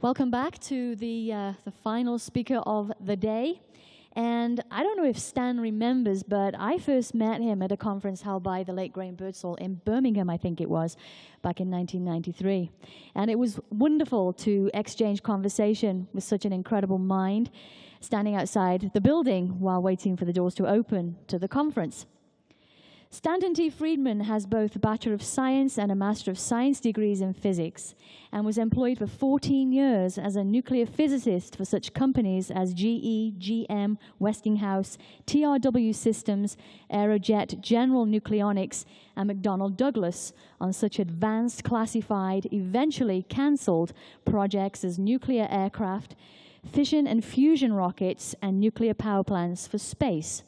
Welcome back to the final speaker of the day. And I don't know if Stan remembers, but I first met him at a conference held by the late Graham Birdsall in Birmingham, I think it was, back in 1993. And it was wonderful to exchange conversation with such an incredible mind, standing outside the building while waiting for the doors to open to the conference. Stanton Friedman has both a Bachelor of Science and a Master of Science degrees in physics, and was employed for 14 years as a nuclear physicist for such companies as GE, GM, Westinghouse, TRW Systems, Aerojet, General Nucleonics, and McDonnell Douglas on such advanced, classified, eventually cancelled projects as nuclear aircraft, fission and fusion rockets, and nuclear power plants for space.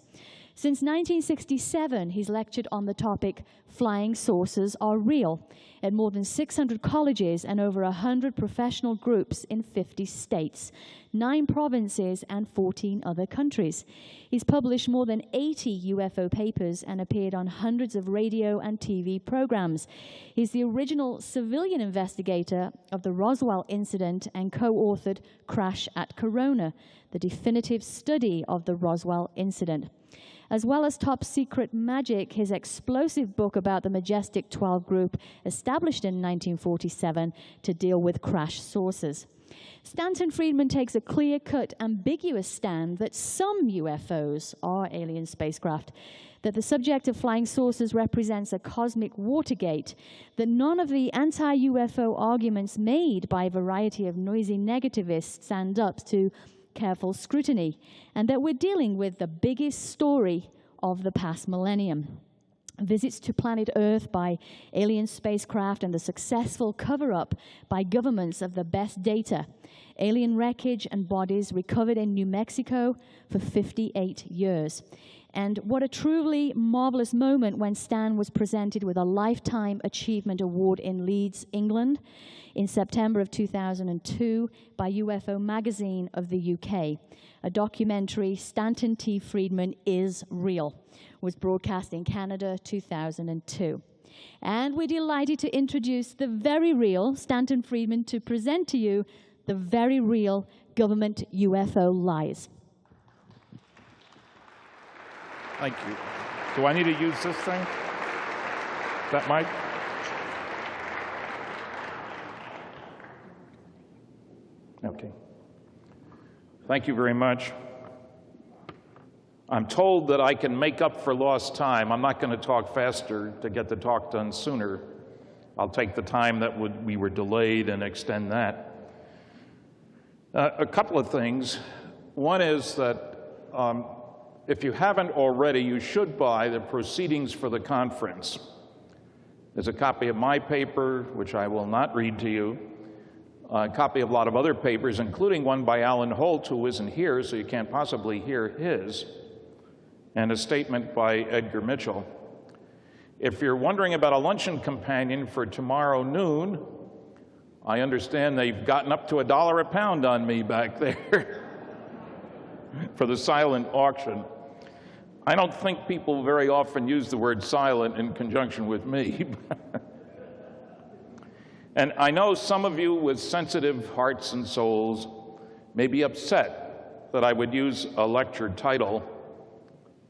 Since 1967, he's lectured on the topic, Flying Saucers Are Real, at more than 600 colleges and over 100 professional groups in 50 states, 9 provinces, and 14 other countries. He's published more than 80 UFO papers and appeared on hundreds of radio and TV programs. He's the original civilian investigator of the Roswell incident and co-authored Crash at Corona, the definitive study of the Roswell incident. As well as Top Secret Magic, his explosive book about the Majestic 12 group, established in 1947 to deal with crash saucers. Stanton Friedman takes a clear-cut, ambiguous stand that some UFOs are alien spacecraft, that the subject of flying saucers represents a cosmic Watergate, that none of the anti-UFO arguments made by a variety of noisy negativists stand up to careful scrutiny, and that we're dealing with the biggest story of the past millennium. Visits to planet Earth by alien spacecraft and the successful cover-up by governments of the best data. Alien wreckage and bodies recovered in New Mexico for 58 years. And what a truly marvelous moment when Stan was presented with a Lifetime Achievement Award in Leeds, England, in September of 2002 by UFO Magazine of the UK. A documentary, Stanton T. Friedman is Real, was broadcast in Canada 2002. And we're delighted to introduce the very real Stanton Friedman to present to you the very real government UFO lies. Thank you. Do I need to use this thing? That mic? Okay. Thank you very much. I'm told that I can make up for lost time. I'm not going to talk faster to get the talk done sooner. I'll take the time that we were delayed and extend that. A couple of things. One is that if you haven't already, you should buy the proceedings for the conference. There's a copy of my paper, which I will not read to you, a copy of a lot of other papers, including one by Alan Holt, who isn't here, so you can't possibly hear his, and a statement by Edgar Mitchell. If you're wondering about a luncheon companion for tomorrow noon, I understand they've gotten up to $1 a pound on me back there for the silent auction. I don't think people very often use the word silent in conjunction with me. And I know some of you with sensitive hearts and souls may be upset that I would use a lecture title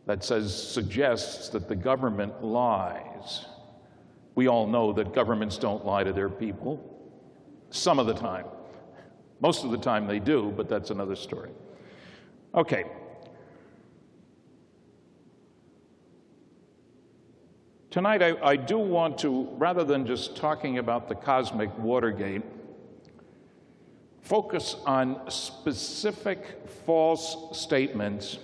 that suggests that the government lies. We all know that governments don't lie to their people. Some of the time. Most of the time they do, but that's another story. Okay. Tonight I do want to, rather than just talking about the cosmic Watergate, focus on specific false statements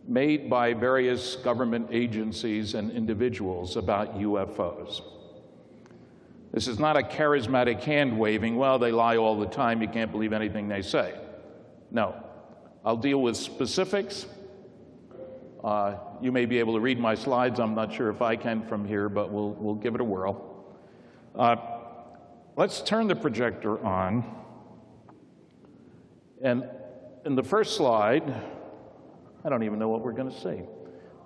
made by various government agencies and individuals about UFOs. This is not a charismatic hand-waving, well, they lie all the time, you can't believe anything they say. No. I'll deal with specifics. You may be able to read my slides. I'm not sure if I can from here, but we'll give it a whirl. Let's turn the projector on. And in the first slide, I don't even know what we're going to see.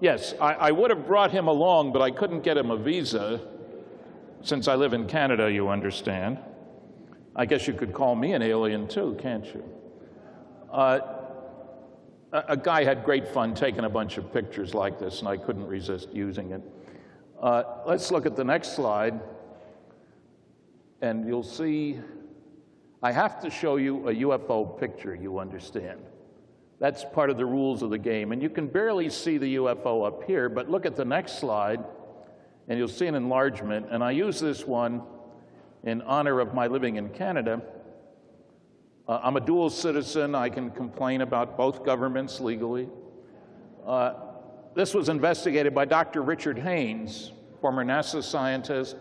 Yes, I would have brought him along, but I couldn't get him a visa since I live in Canada, you understand. I guess you could call me an alien too, can't you? A guy had great fun taking a bunch of pictures like this, and I couldn't resist using it. Let's look at the next slide, and you'll see I have to show you a UFO picture, you understand. That's part of the rules of the game, and you can barely see the UFO up here, but look at the next slide, and you'll see an enlargement, and I use this one in honor of my living in Canada. I'm a dual citizen. I can complain about both governments legally. This was investigated by Dr. Richard Haynes, former NASA scientist,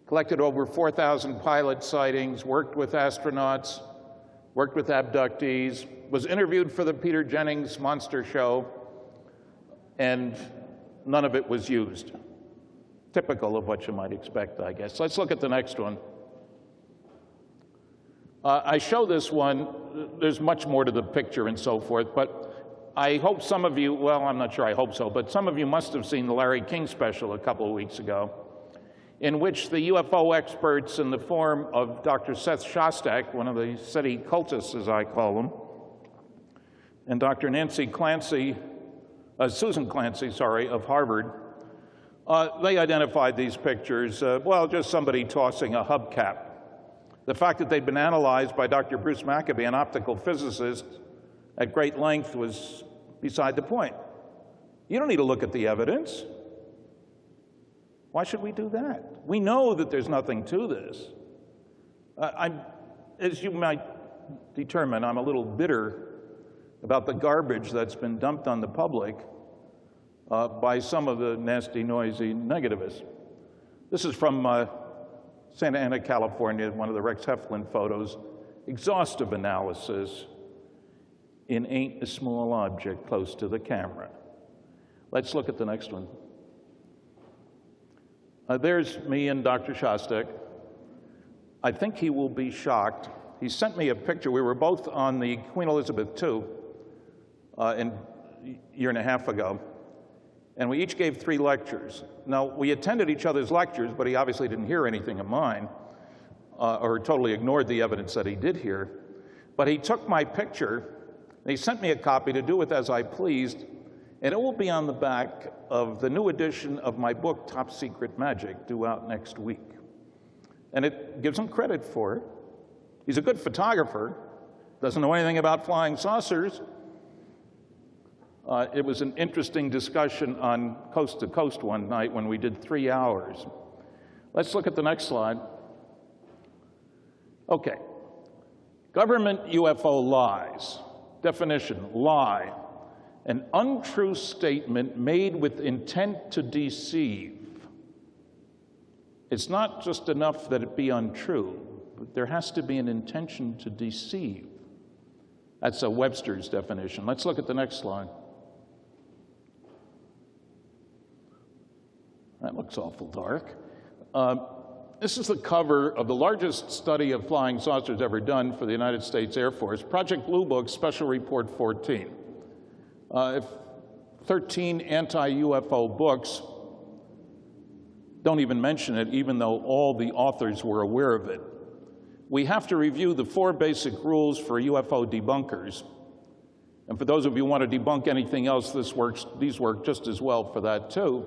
collected over 4,000 pilot sightings, worked with astronauts, worked with abductees, was interviewed for the Peter Jennings Monster Show, and none of it was used. Typical of what you might expect, I guess. Let's look at the next one. I show this one. There's much more to the picture and so forth, but I hope some of you, well, I'm not sure I hope so, but some of you must have seen the Larry King special a couple of weeks ago, in which the UFO experts in the form of Dr. Seth Shostak, one of the SETI cultists, as I call them, and Dr. Susan Clancy, of Harvard, they identified these pictures, well, just somebody tossing a hubcap. The fact that they'd been analyzed by Dr. Bruce Maccabee, an optical physicist, at great length was beside the point. You don't need to look at the evidence. Why should we do that? We know that there's nothing to this. As you might determine, I'm a little bitter about the garbage that's been dumped on the public by some of the nasty, noisy negativists. This is from Santa Ana, California, one of the Rex Heflin photos. Exhaustive analysis in Ain't a Small Object Close to the Camera. Let's look at the next one. There's me and Dr. Shostak. I think he will be shocked. He sent me a picture. We were both on the Queen Elizabeth II a year and a half ago, and we each gave 3 lectures. Now, we attended each other's lectures, but he obviously didn't hear anything of mine, or totally ignored the evidence that he did hear. But he took my picture, and he sent me a copy to do with as I pleased, and it will be on the back of the new edition of my book, Top Secret Magic, due out next week. And it gives him credit for it. He's a good photographer, doesn't know anything about flying saucers. It was an interesting discussion on Coast to Coast one night when we did 3 hours. Let's look at the next slide. Okay. Government UFO lies. Definition, lie. An untrue statement made with intent to deceive. It's not just enough that it be untrue, but there has to be an intention to deceive. That's a Webster's definition. Let's look at the next slide. That looks awful dark. This is the cover of the largest study of flying saucers ever done for the United States Air Force, Project Blue Book, Special Report 14. 13 anti-UFO books don't even mention it, even though all the authors were aware of it. We have to review the 4 basic rules for UFO debunkers. And for those of you who want to debunk anything else, these work just as well for that too.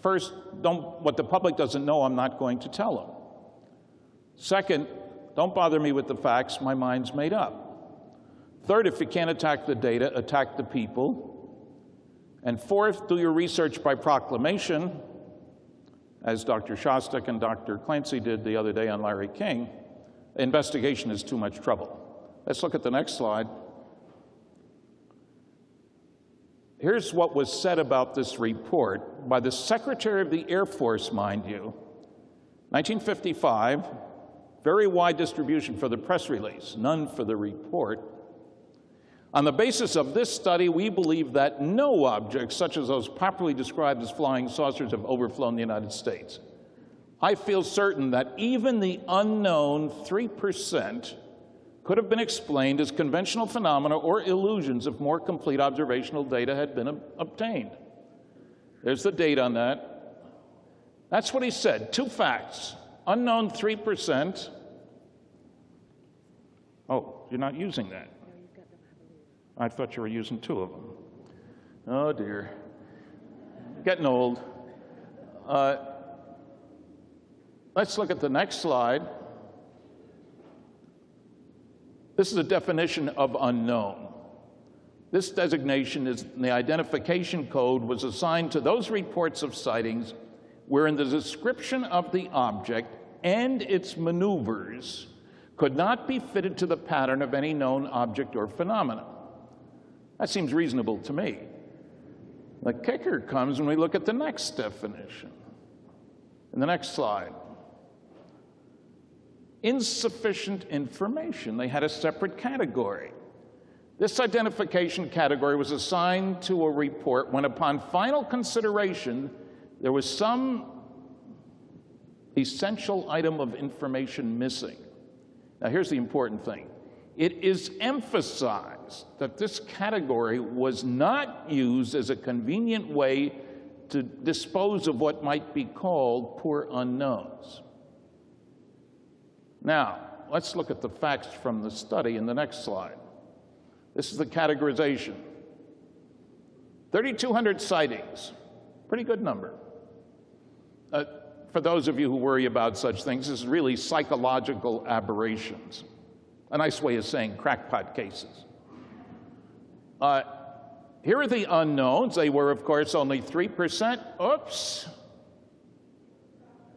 First, what the public doesn't know, I'm not going to tell them. Second, don't bother me with the facts, my mind's made up. Third, if you can't attack the data, attack the people. And fourth, do your research by proclamation, as Dr. Shostak and Dr. Clancy did the other day on Larry King. Investigation is too much trouble. Let's look at the next slide. Here's what was said about this report by the Secretary of the Air Force, mind you. 1955, very wide distribution for the press release, none for the report. On the basis of this study, we believe that no objects, such as those properly described as flying saucers, have overflown the United States. I feel certain that even the unknown 3% could have been explained as conventional phenomena or illusions if more complete observational data had been obtained. There's the date on that. That's what he said. Two facts. Unknown 3%. Oh, you're not using that. I thought you were using two of them. Oh, dear. Getting old. Let's look at the next slide. This is a definition of unknown. This designation is the identification code was assigned to those reports of sightings wherein the description of the object and its maneuvers could not be fitted to the pattern of any known object or phenomenon. That seems reasonable to me. The kicker comes when we look at the next definition. In the next slide. Insufficient information. They had a separate category. This identification category was assigned to a report when, upon final consideration, there was some essential item of information missing. Now, here's the important thing. It is emphasized that this category was not used as a convenient way to dispose of what might be called poor unknowns. Now, let's look at the facts from the study in the next slide. This is the categorization. 3,200 sightings, pretty good number. For those of you who worry about such things, this is really psychological aberrations. A nice way of saying crackpot cases. Here are the unknowns. They were, of course, only 3%. Oops.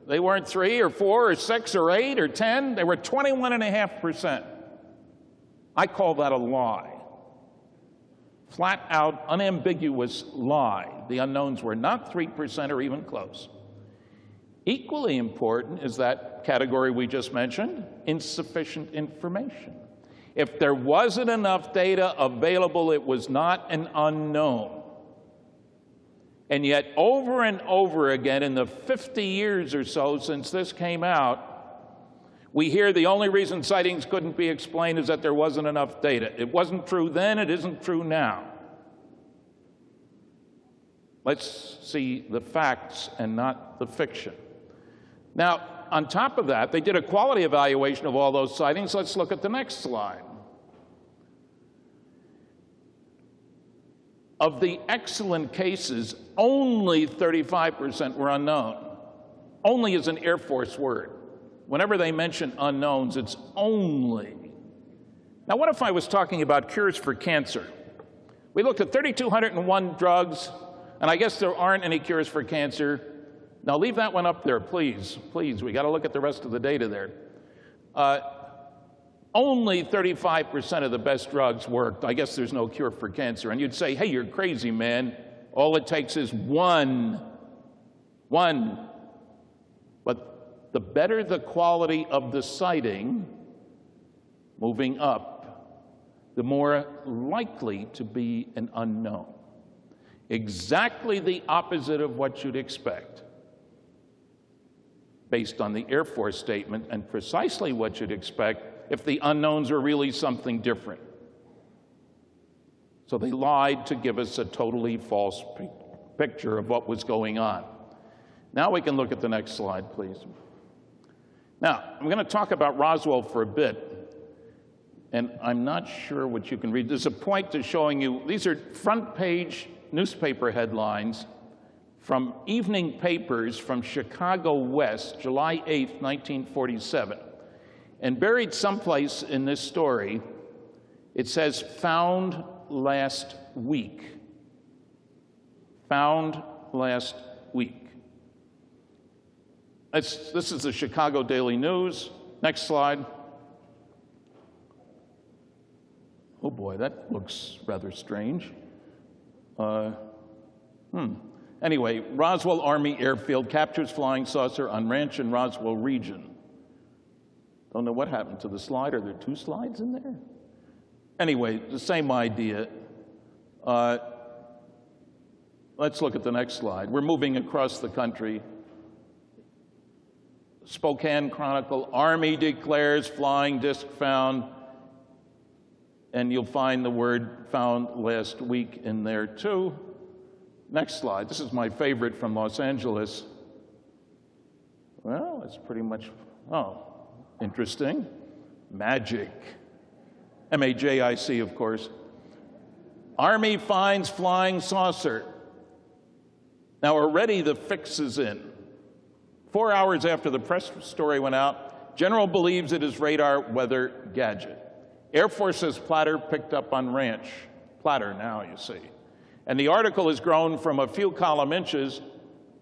They weren't 3 or 4 or 6 or 8 or 10. They were 21.5%. I call that a lie. Flat out, unambiguous lie. The unknowns were not 3% or even close. Equally important is that category we just mentioned, insufficient information. If there wasn't enough data available, it was not an unknown. And yet, over and over again, in the 50 years or so since this came out, we hear the only reason sightings couldn't be explained is that there wasn't enough data. It wasn't true then, it isn't true now. Let's see the facts and not the fiction. Now, on top of that, they did a quality evaluation of all those sightings. Let's look at the next slide. Of the excellent cases, only 35% were unknown. Only is an Air Force word. Whenever they mention unknowns, it's only. Now, what if I was talking about cures for cancer? We looked at 3,201 drugs, and I guess there aren't any cures for cancer. Now, leave that one up there, please. Please, we got to look at the rest of the data there. Only 35% of the best drugs worked. I guess there's no cure for cancer. And you'd say, hey, you're crazy, man. All it takes is one. But the better the quality of the sighting, moving up, the more likely to be an unknown. Exactly the opposite of what you'd expect, based on the Air Force statement, and precisely what you'd expect if the unknowns are really something different. So they lied to give us a totally false picture of what was going on. Now we can look at the next slide, please. Now, I'm going to talk about Roswell for a bit, and I'm not sure what you can read. There's a point to showing you, these are front page newspaper headlines from evening papers from Chicago West, July 8th, 1947. And buried someplace in this story, it says, found last week. Found last week. This is the Chicago Daily News. Next slide. Oh boy, that looks rather strange. Anyway, Roswell Army Airfield captures flying saucer on ranch in Roswell region. Don't know what happened to the slide. Are there two slides in there? Anyway, the same idea. Let's look at the next slide. We're moving across the country. Spokane Chronicle, Army declares flying disc found. And you'll find the word found last week in there too. Next slide. This is my favorite from Los Angeles. Well, it's pretty much, oh, interesting. Magic. M-A-J-I-C, of course. Army finds flying saucer. Now, already the fix is in. 4 hours after the press story went out, General believes it is radar weather gadget. Air Force says platter picked up on ranch. Platter now, you see. And the article has grown from a few column inches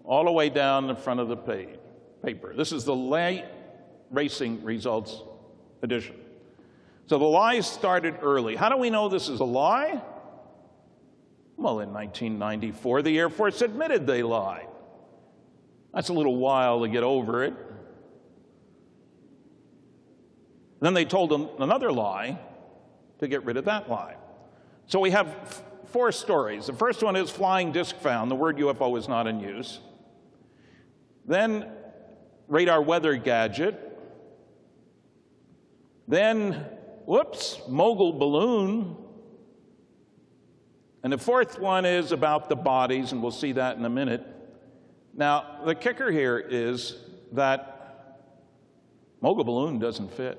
all the way down the front of the paper. This is the Lay Racing Results edition. So the lies started early. How do we know this is a lie? Well, in 1994, the Air Force admitted they lied. That's a little while to get over it. Then they told them another lie to get rid of that lie. So we have 4 stories. The first one is flying disc found. The word UFO is not in use. Then radar weather gadget. Then, whoops, mogul balloon. And the fourth one is about the bodies, and we'll see that in a minute. Now, the kicker here is that mogul balloon doesn't fit.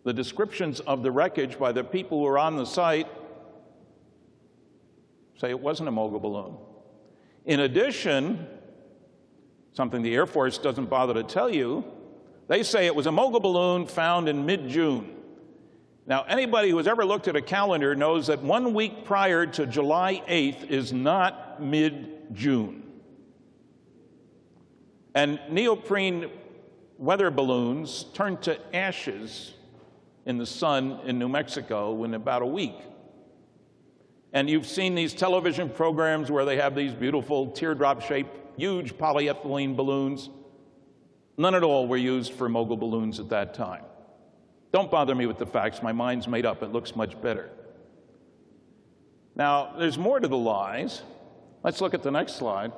The descriptions of the wreckage by the people who were on the site say it wasn't a mogul balloon. In addition, something the Air Force doesn't bother to tell you, they say it was a mogul balloon found in mid-June. Now, anybody who has ever looked at a calendar knows that 1 week prior to July 8th is not mid-June. And neoprene weather balloons turn to ashes in the sun in New Mexico in about a week. And you've seen these television programs where they have these beautiful teardrop-shaped, huge polyethylene balloons. None at all were used for mogul balloons at that time. Don't bother me with the facts. My mind's made up. It looks much better. Now, there's more to the lies. Let's look at the next slide.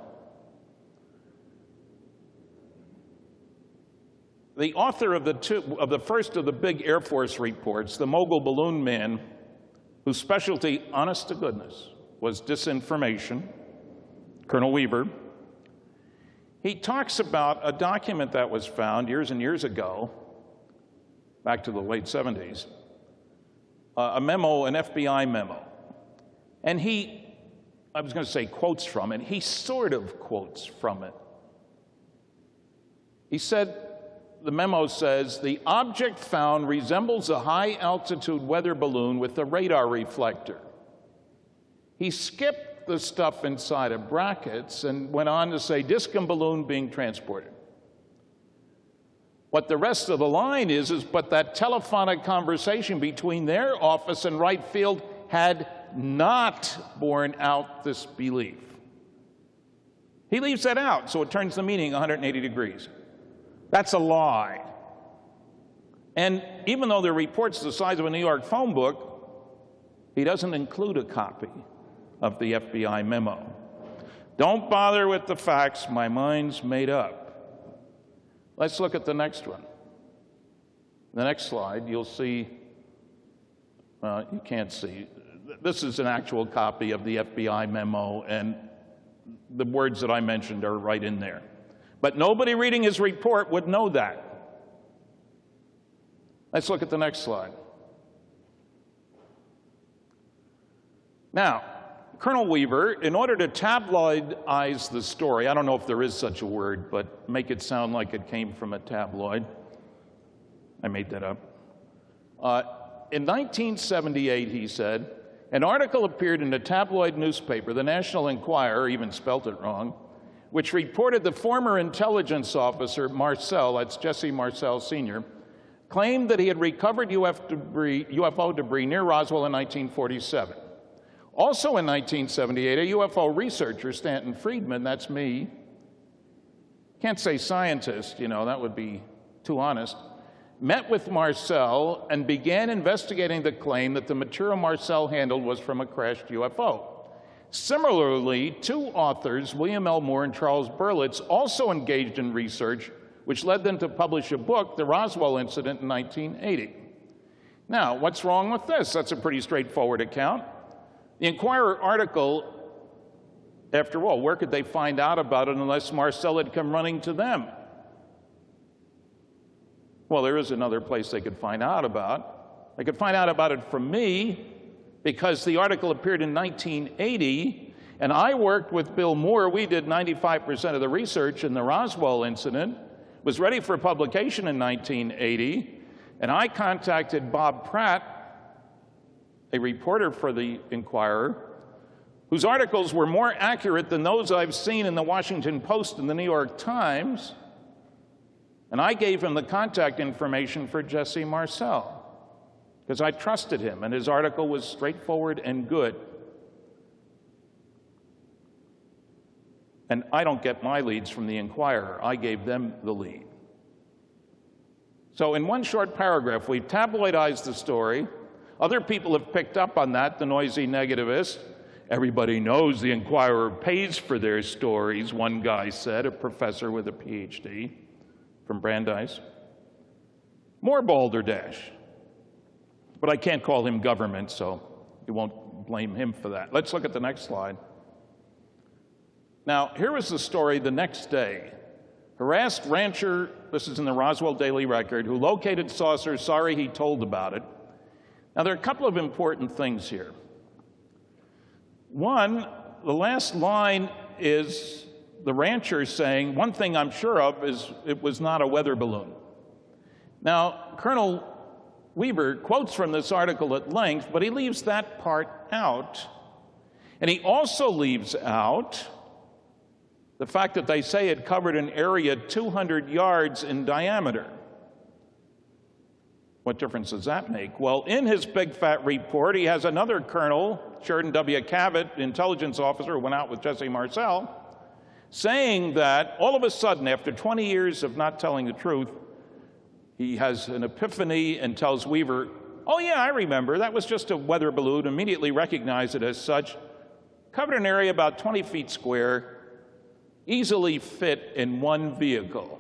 The author of the first of the big Air Force reports, the mogul balloon man, whose specialty, honest to goodness, was disinformation, Colonel Weaver, he talks about a document that was found years and years ago, back to the late 70s, a memo, an FBI memo. And I was going to say quotes from it, he sort of quotes from it. He said, the memo says, the object found resembles a high-altitude weather balloon with a radar reflector. He skipped the stuff inside of brackets and went on to say, disc and balloon being transported. What the rest of the line is but that telephonic conversation between their office and Wright Field had not borne out this belief. He leaves that out, so it turns the meaning 180 degrees. That's a lie. And even though the report's the size of a New York phone book, he doesn't include a copy of the FBI memo. Don't bother with the facts. My mind's made up. Let's look at the next one. The next slide, you'll see, you can't see. This is an actual copy of the FBI memo, and the words that I mentioned are right in there. But nobody reading his report would know that. Let's look at the next slide. Now, Colonel Weaver, in order to tabloidize the story, I don't know if there is such a word, but make it sound like it came from a tabloid. I made that up. In 1978, he said, an article appeared in a tabloid newspaper, the National Enquirer, even spelt it wrong, which reported the former intelligence officer, Marcel, that's Jesse Marcel Sr., claimed that he had recovered UFO debris near Roswell in 1947. Also in 1978, a UFO researcher, Stanton Friedman, that's me, can't say scientist, you know, that would be too honest, met with Marcel and began investigating the claim that the material Marcel handled was from a crashed UFO. Similarly, 2 authors, William L. Moore and Charles Berlitz, also engaged in research, which led them to publish a book, The Roswell Incident, in 1980. Now, what's wrong with this? That's a pretty straightforward account. The Enquirer article, after all, where could they find out about it unless Marcel had come running to them? Well, there is another place they could find out about. They could find out about it from me because the article appeared in 1980, and I worked with Bill Moore. We did 95% of the research in the Roswell incident. It was ready for publication in 1980, and I contacted Bob Pratt, a reporter for the Inquirer, whose articles were more accurate than those I've seen in the Washington Post and the New York Times. And I gave him the contact information for Jesse Marcel because I trusted him, and his article was straightforward and good. And I don't get my leads from the Inquirer. I gave them the lead. So in one short paragraph, we've tabloidized the story. Other people have picked up on that, the noisy negativists. Everybody knows the Inquirer pays for their stories, one guy said, a professor with a PhD from Brandeis. More balderdash. But I can't call him government, so you won't blame him for that. Let's look at the next slide. Now, here is the story the next day. Harassed rancher, this is in the Roswell Daily Record, who located saucer, sorry he told about it. Now, there are a couple of important things here. One, the last line is the rancher saying, one thing I'm sure of is it was not a weather balloon. Now, Colonel Weaver quotes from this article at length, but he leaves that part out. And he also leaves out the fact that they say it covered an area 200 yards in diameter. What difference does that make? Well, in his big fat report, he has another colonel, Sheridan W. Cavett, intelligence officer who went out with Jesse Marcel, saying that all of a sudden, after 20 years of not telling the truth, he has an epiphany and tells Weaver, oh yeah, I remember, that was just a weather balloon, immediately recognized it as such, covered an area about 20 feet square, easily fit in one vehicle.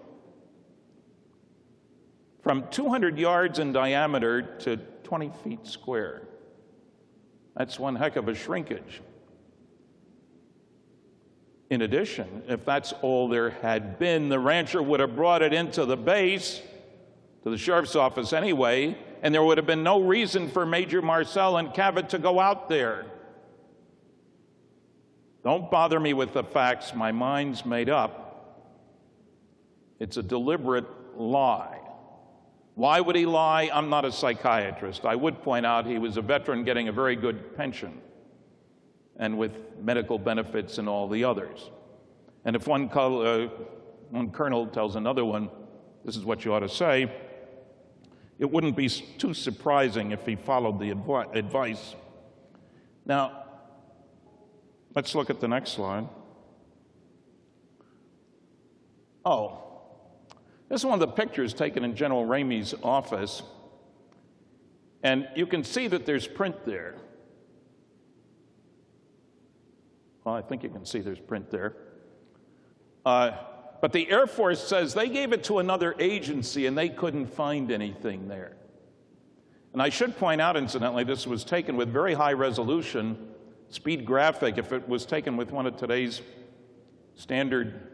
From 200 yards in diameter to 20 feet square. That's one heck of a shrinkage. In addition, if that's all there had been, the rancher would have brought it into the base, to the sheriff's office anyway, and there would have been no reason for Major Marcel and Cavett to go out there. Don't bother me with the facts. My mind's made up. It's a deliberate lie. Why would he lie? I'm not a psychiatrist. I would point out he was a veteran getting a very good pension and with medical benefits and all the others. And if one colonel tells another one, this is what you ought to say, it wouldn't be too surprising if he followed the advice. Now, let's look at the next slide. Oh, this is one of the pictures taken in General Ramey's office, and you can see that there's print there. Well, I think you can see there's print there. But the Air Force says they gave it to another agency and they couldn't find anything there. And I should point out, incidentally, this was taken with very high resolution, speed graphic. If it was taken with one of today's standard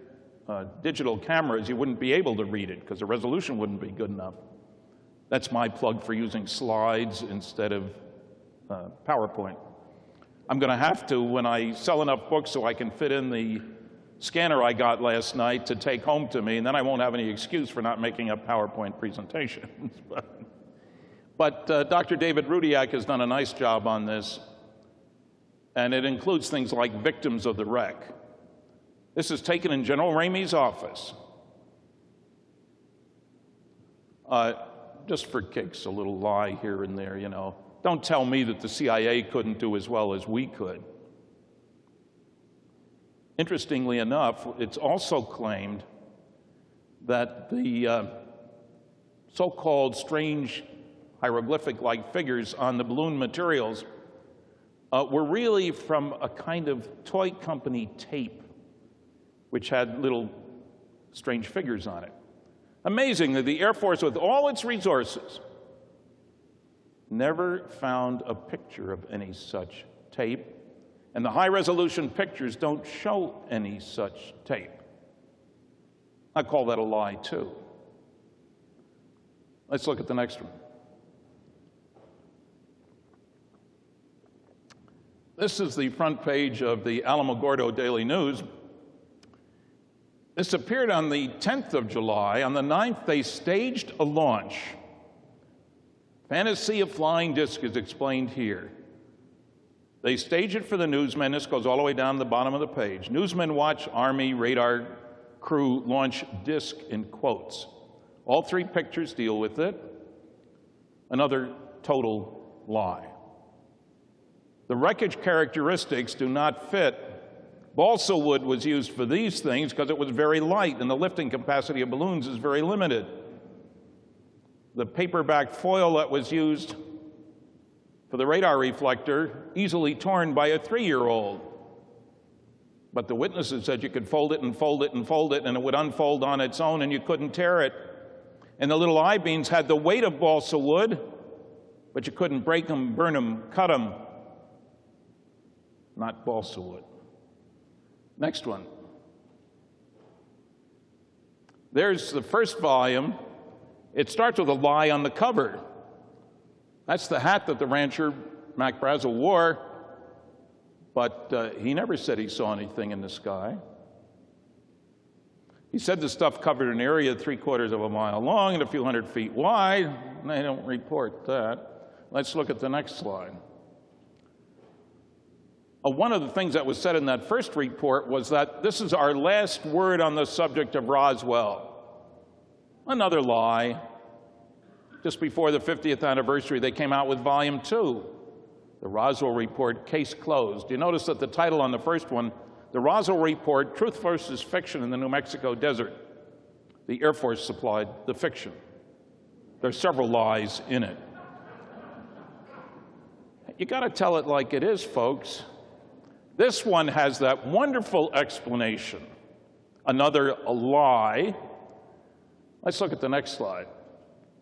digital cameras, you wouldn't be able to read it because the resolution wouldn't be good enough. That's my plug for using slides instead of PowerPoint. I'm going to have to, when I sell enough books so I can fit in the scanner I got last night to take home to me, and then I won't have any excuse for not making up PowerPoint presentations. But Dr. David Rudiak has done a nice job on this, and it includes things like victims of the wreck. This is taken in General Ramey's office. Just for kicks, a little lie here and there, you know. Don't tell me that the CIA couldn't do as well as we could. Interestingly enough, it's also claimed that the so-called strange hieroglyphic-like figures on the balloon materials were really from a kind of toy company tape, which had little strange figures on it. Amazingly, the Air Force, with all its resources, never found a picture of any such tape, and the high-resolution pictures don't show any such tape. I call that a lie, too. Let's look at the next one. This is the front page of the Alamogordo Daily News. This appeared on the 10th of July. On the 9th, they staged a launch. Fantasy of flying disc is explained here. They stage it for the newsmen. This goes all the way down the bottom of the page. Newsmen watch Army radar crew launch disc in quotes. All three pictures deal with it. Another total lie. The wreckage characteristics do not fit. Balsa wood was used for these things because it was very light, and the lifting capacity of balloons is very limited. The paperback foil that was used for the radar reflector, easily torn by a 3-year-old. But the witnesses said you could fold it and fold it and fold it, and it would unfold on its own, and you couldn't tear it. And the little I-beams had the weight of balsa wood, but you couldn't break them, burn them, cut them. Not balsa wood. Next one. There's the first volume. It starts with a lie on the cover. That's the hat that the rancher, Mac Brazel, wore, but he never said he saw anything in the sky. He said the stuff covered an area 3/4 of a mile long and a few hundred feet wide. They don't report that. Let's look at the next slide. One of the things that was said in that first report was that this is our last word on the subject of Roswell. Another lie. Just before the 50th anniversary, they came out with Volume 2, the Roswell Report, Case Closed. You notice that the title on the first one, the Roswell Report, Truth versus Fiction in the New Mexico Desert. The Air Force supplied the fiction. There's several lies in it. You got to tell it like it is, folks. This one has that wonderful explanation. Another lie. Let's look at the next slide.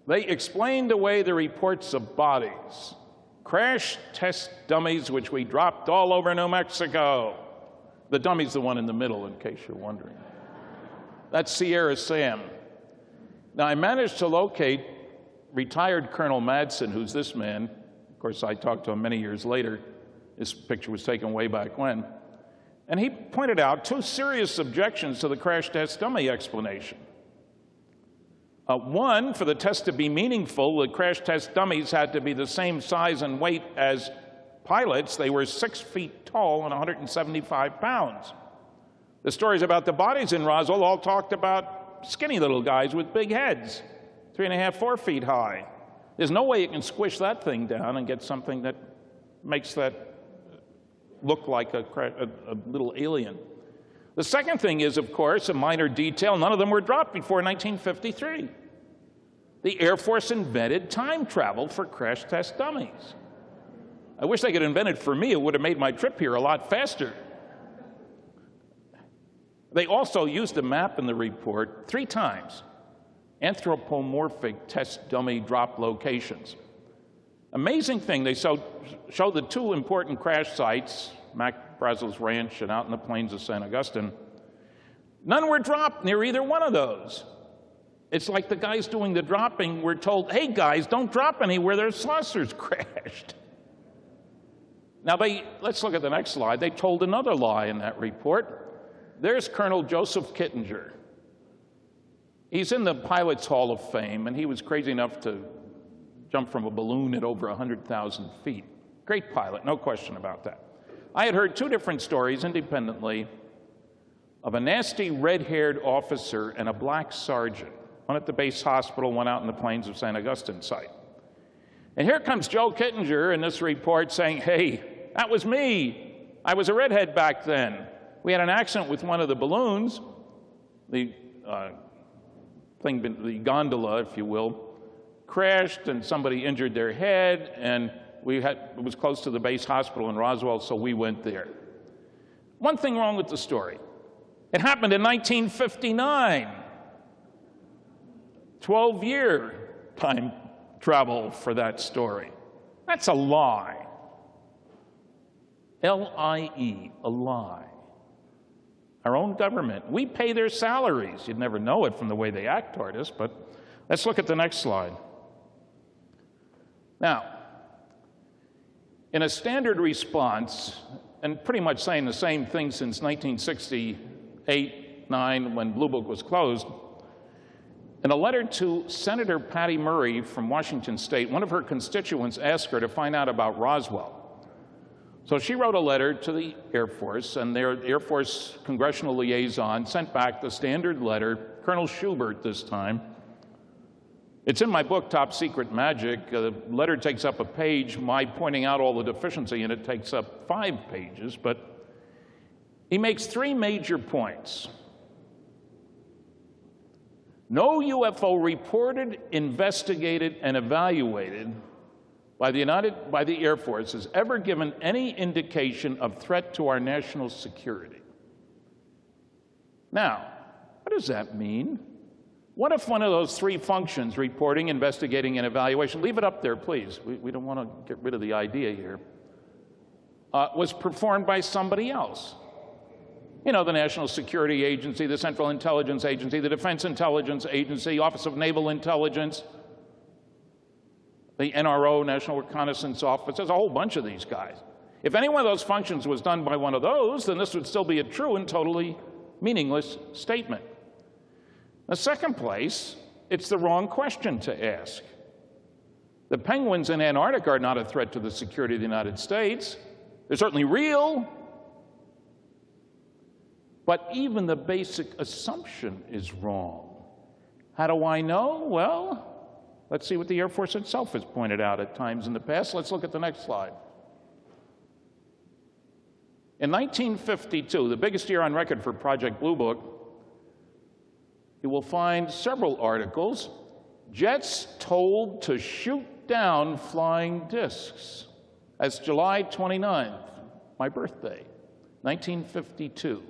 They explained away the reports of bodies, crash test dummies, which we dropped all over New Mexico. The dummy's the one in the middle, in case you're wondering. That's Sierra Sam. Now, I managed to locate retired Colonel Madsen, who's this man. Of course, I talked to him many years later. This picture was taken way back when. And he pointed out two serious objections to the crash test dummy explanation. One, for the test to be meaningful, the crash test dummies had to be the same size and weight as pilots. They were 6 feet tall and 175 pounds. The stories about the bodies in Roswell all talked about skinny little guys with big heads, 3.5, 4 feet high. There's no way you can squish that thing down and get something that makes that look like a little alien. The second thing is, of course, a minor detail. None of them were dropped before 1953. The Air Force invented time travel for crash test dummies. I wish they could invent it for me. It would have made my trip here a lot faster. They also used a map in the report 3 times. Anthropomorphic test dummy drop locations. Amazing thing, they showed the 2 important crash sites, Mac Brazel's ranch and out in the plains of San Augustine. None were dropped near either one of those. It's like the guys doing the dropping were told, hey guys, don't drop anywhere, their saucers crashed. Now let's look at the next slide. They told another lie in that report. There's Colonel Joseph Kittinger. He's in the Pilots Hall of Fame, and he was crazy enough to jump from a balloon at over 100,000 feet. Great pilot, no question about that. I had heard 2 different stories independently of a nasty red-haired officer and a black sergeant, one at the base hospital, one out in the plains of San Augustine site. And here comes Joe Kittinger in this report saying, hey, that was me. I was a redhead back then. We had an accident with one of the balloons, the gondola, if you will, crashed and somebody injured their head, and it was close to the base hospital in Roswell, so we went there. One thing wrong with the story. It happened in 1959. 12-year time travel for that story. That's a lie. L-I-E, a lie. Our own government. We pay their salaries. You'd never know it from the way they act toward us, but let's look at the next slide. Now, in a standard response, and pretty much saying the same thing since 1968-9 when Blue Book was closed, in a letter to Senator Patty Murray from Washington State, one of her constituents asked her to find out about Roswell. So she wrote a letter to the Air Force, and their Air Force congressional liaison sent back the standard letter, Colonel Schubert this time. It's in my book, Top Secret Magic. The letter takes up a page. My pointing out all the deficiency in it takes up 5 pages, but he makes 3 major points. No UFO reported, investigated, and evaluated by the Air Force has ever given any indication of threat to our national security. Now, what does that mean? What if one of those 3 functions, reporting, investigating, and evaluation, leave it up there, please. We don't want to get rid of the idea here, was performed by somebody else? You know, the National Security Agency, the Central Intelligence Agency, the Defense Intelligence Agency, Office of Naval Intelligence, the NRO, National Reconnaissance Office. There's a whole bunch of these guys. If any one of those functions was done by one of those, then this would still be a true and totally meaningless statement. In the second place, it's the wrong question to ask. The penguins in Antarctica are not a threat to the security of the United States. They're certainly real. But even the basic assumption is wrong. How do I know? Well, let's see what the Air Force itself has pointed out at times in the past. Let's look at the next slide. In 1952, the biggest year on record for Project Blue Book, you will find several articles, jets told to shoot down flying discs. That's July 29th, my birthday, 1952.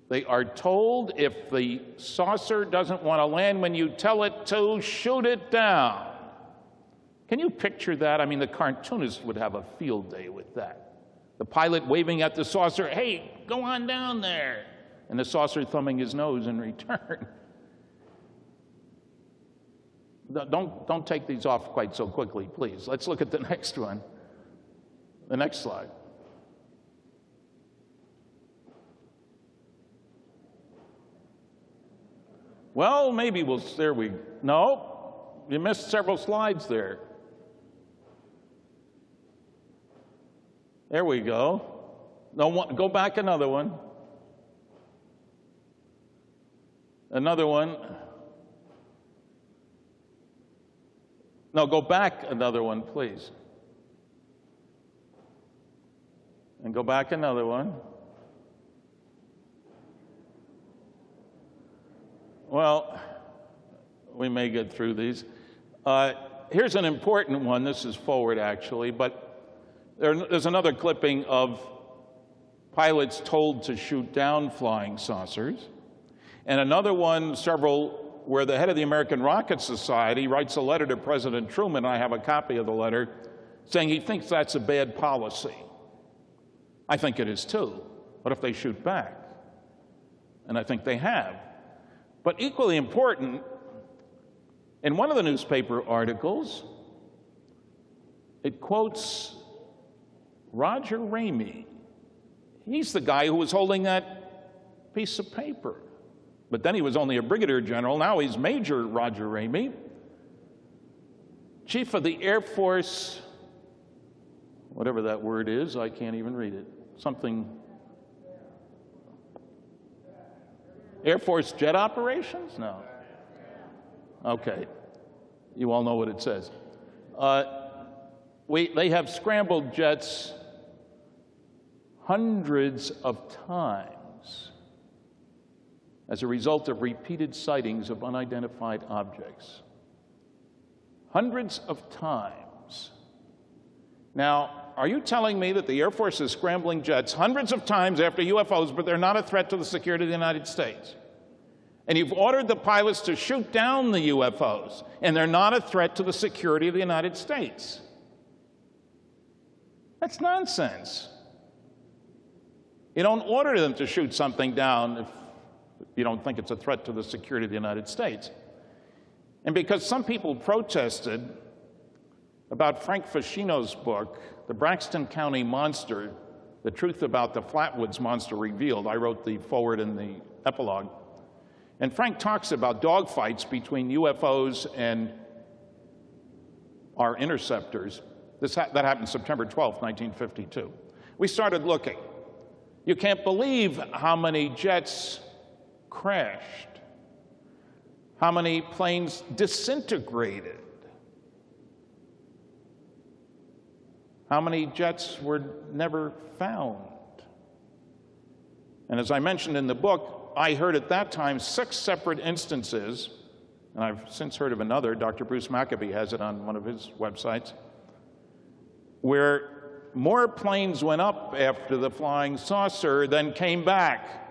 They are told if the saucer doesn't want to land when you tell it to, shoot it down. Can you picture that? I mean, the cartoonist would have a field day with that. The pilot waving at the saucer, hey, go on down there. And the saucer thumbing his nose in return. Don't take these off quite so quickly, please. Let's look at the next one. The next slide. Well, maybe we'll, there we, no, you missed several slides there. There we go. No, go back another one. Another one. No, go back another one, please. And go back another one. Well, we may get through these. Here's an important one. This is forward, actually, but there's another clipping of pilots told to shoot down flying saucers, and another one, several, where the head of the American Rocket Society writes a letter to President Truman, and I have a copy of the letter, saying he thinks that's a bad policy. I think it is too. What if they shoot back? And I think they have. But equally important, in one of the newspaper articles, it quotes Roger Ramey. He's the guy who was holding that piece of paper. But then he was only a brigadier general. Now he's Major Roger Ramey, chief of the Air Force, whatever that word is, I can't even read it. Something. Air Force jet operations? No. Okay. You all know what it says. They have scrambled jets hundreds of times as a result of repeated sightings of unidentified objects. Hundreds of times. Now, are you telling me that the Air Force is scrambling jets hundreds of times after UFOs, but they're not a threat to the security of the United States? And you've ordered the pilots to shoot down the UFOs, and they're not a threat to the security of the United States? That's nonsense. You don't order them to shoot something down if you don't think it's a threat to the security of the United States. And because some people protested about Frank Foschino's book, The Braxton County Monster, The Truth About the Flatwoods Monster Revealed. I wrote the foreword and the epilogue. And Frank talks about dogfights between UFOs and our interceptors. That happened September 12th, 1952. We started looking. You can't believe how many jets crashed, how many planes disintegrated, how many jets were never found. And as I mentioned in the book, I heard at that time 6 separate instances, and I've since heard of another, Dr. Bruce Maccabee has it on one of his websites, where more planes went up after the flying saucer than came back.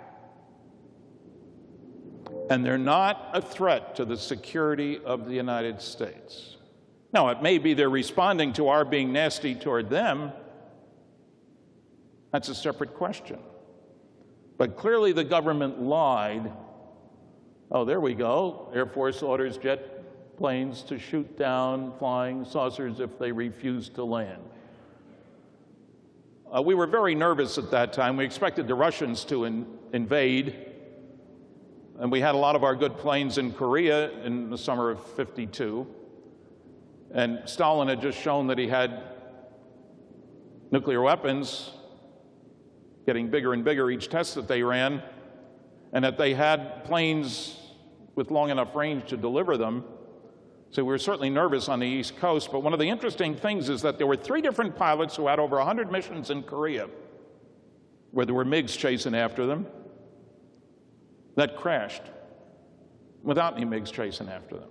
And they're not a threat to the security of the United States. Now, it may be they're responding to our being nasty toward them. That's a separate question. But clearly the government lied. Oh, there we go. Air Force orders jet planes to shoot down flying saucers if they refuse to land. We were very nervous at that time. We expected the Russians to invade. And we had a lot of our good planes in Korea in the summer of '52. And Stalin had just shown that he had nuclear weapons, getting bigger and bigger each test that they ran, and that they had planes with long enough range to deliver them. So we were certainly nervous on the East Coast. But one of the interesting things is that there were 3 different pilots who had over 100 missions in Korea, where there were MiGs chasing after them, that crashed without any MiGs chasing after them.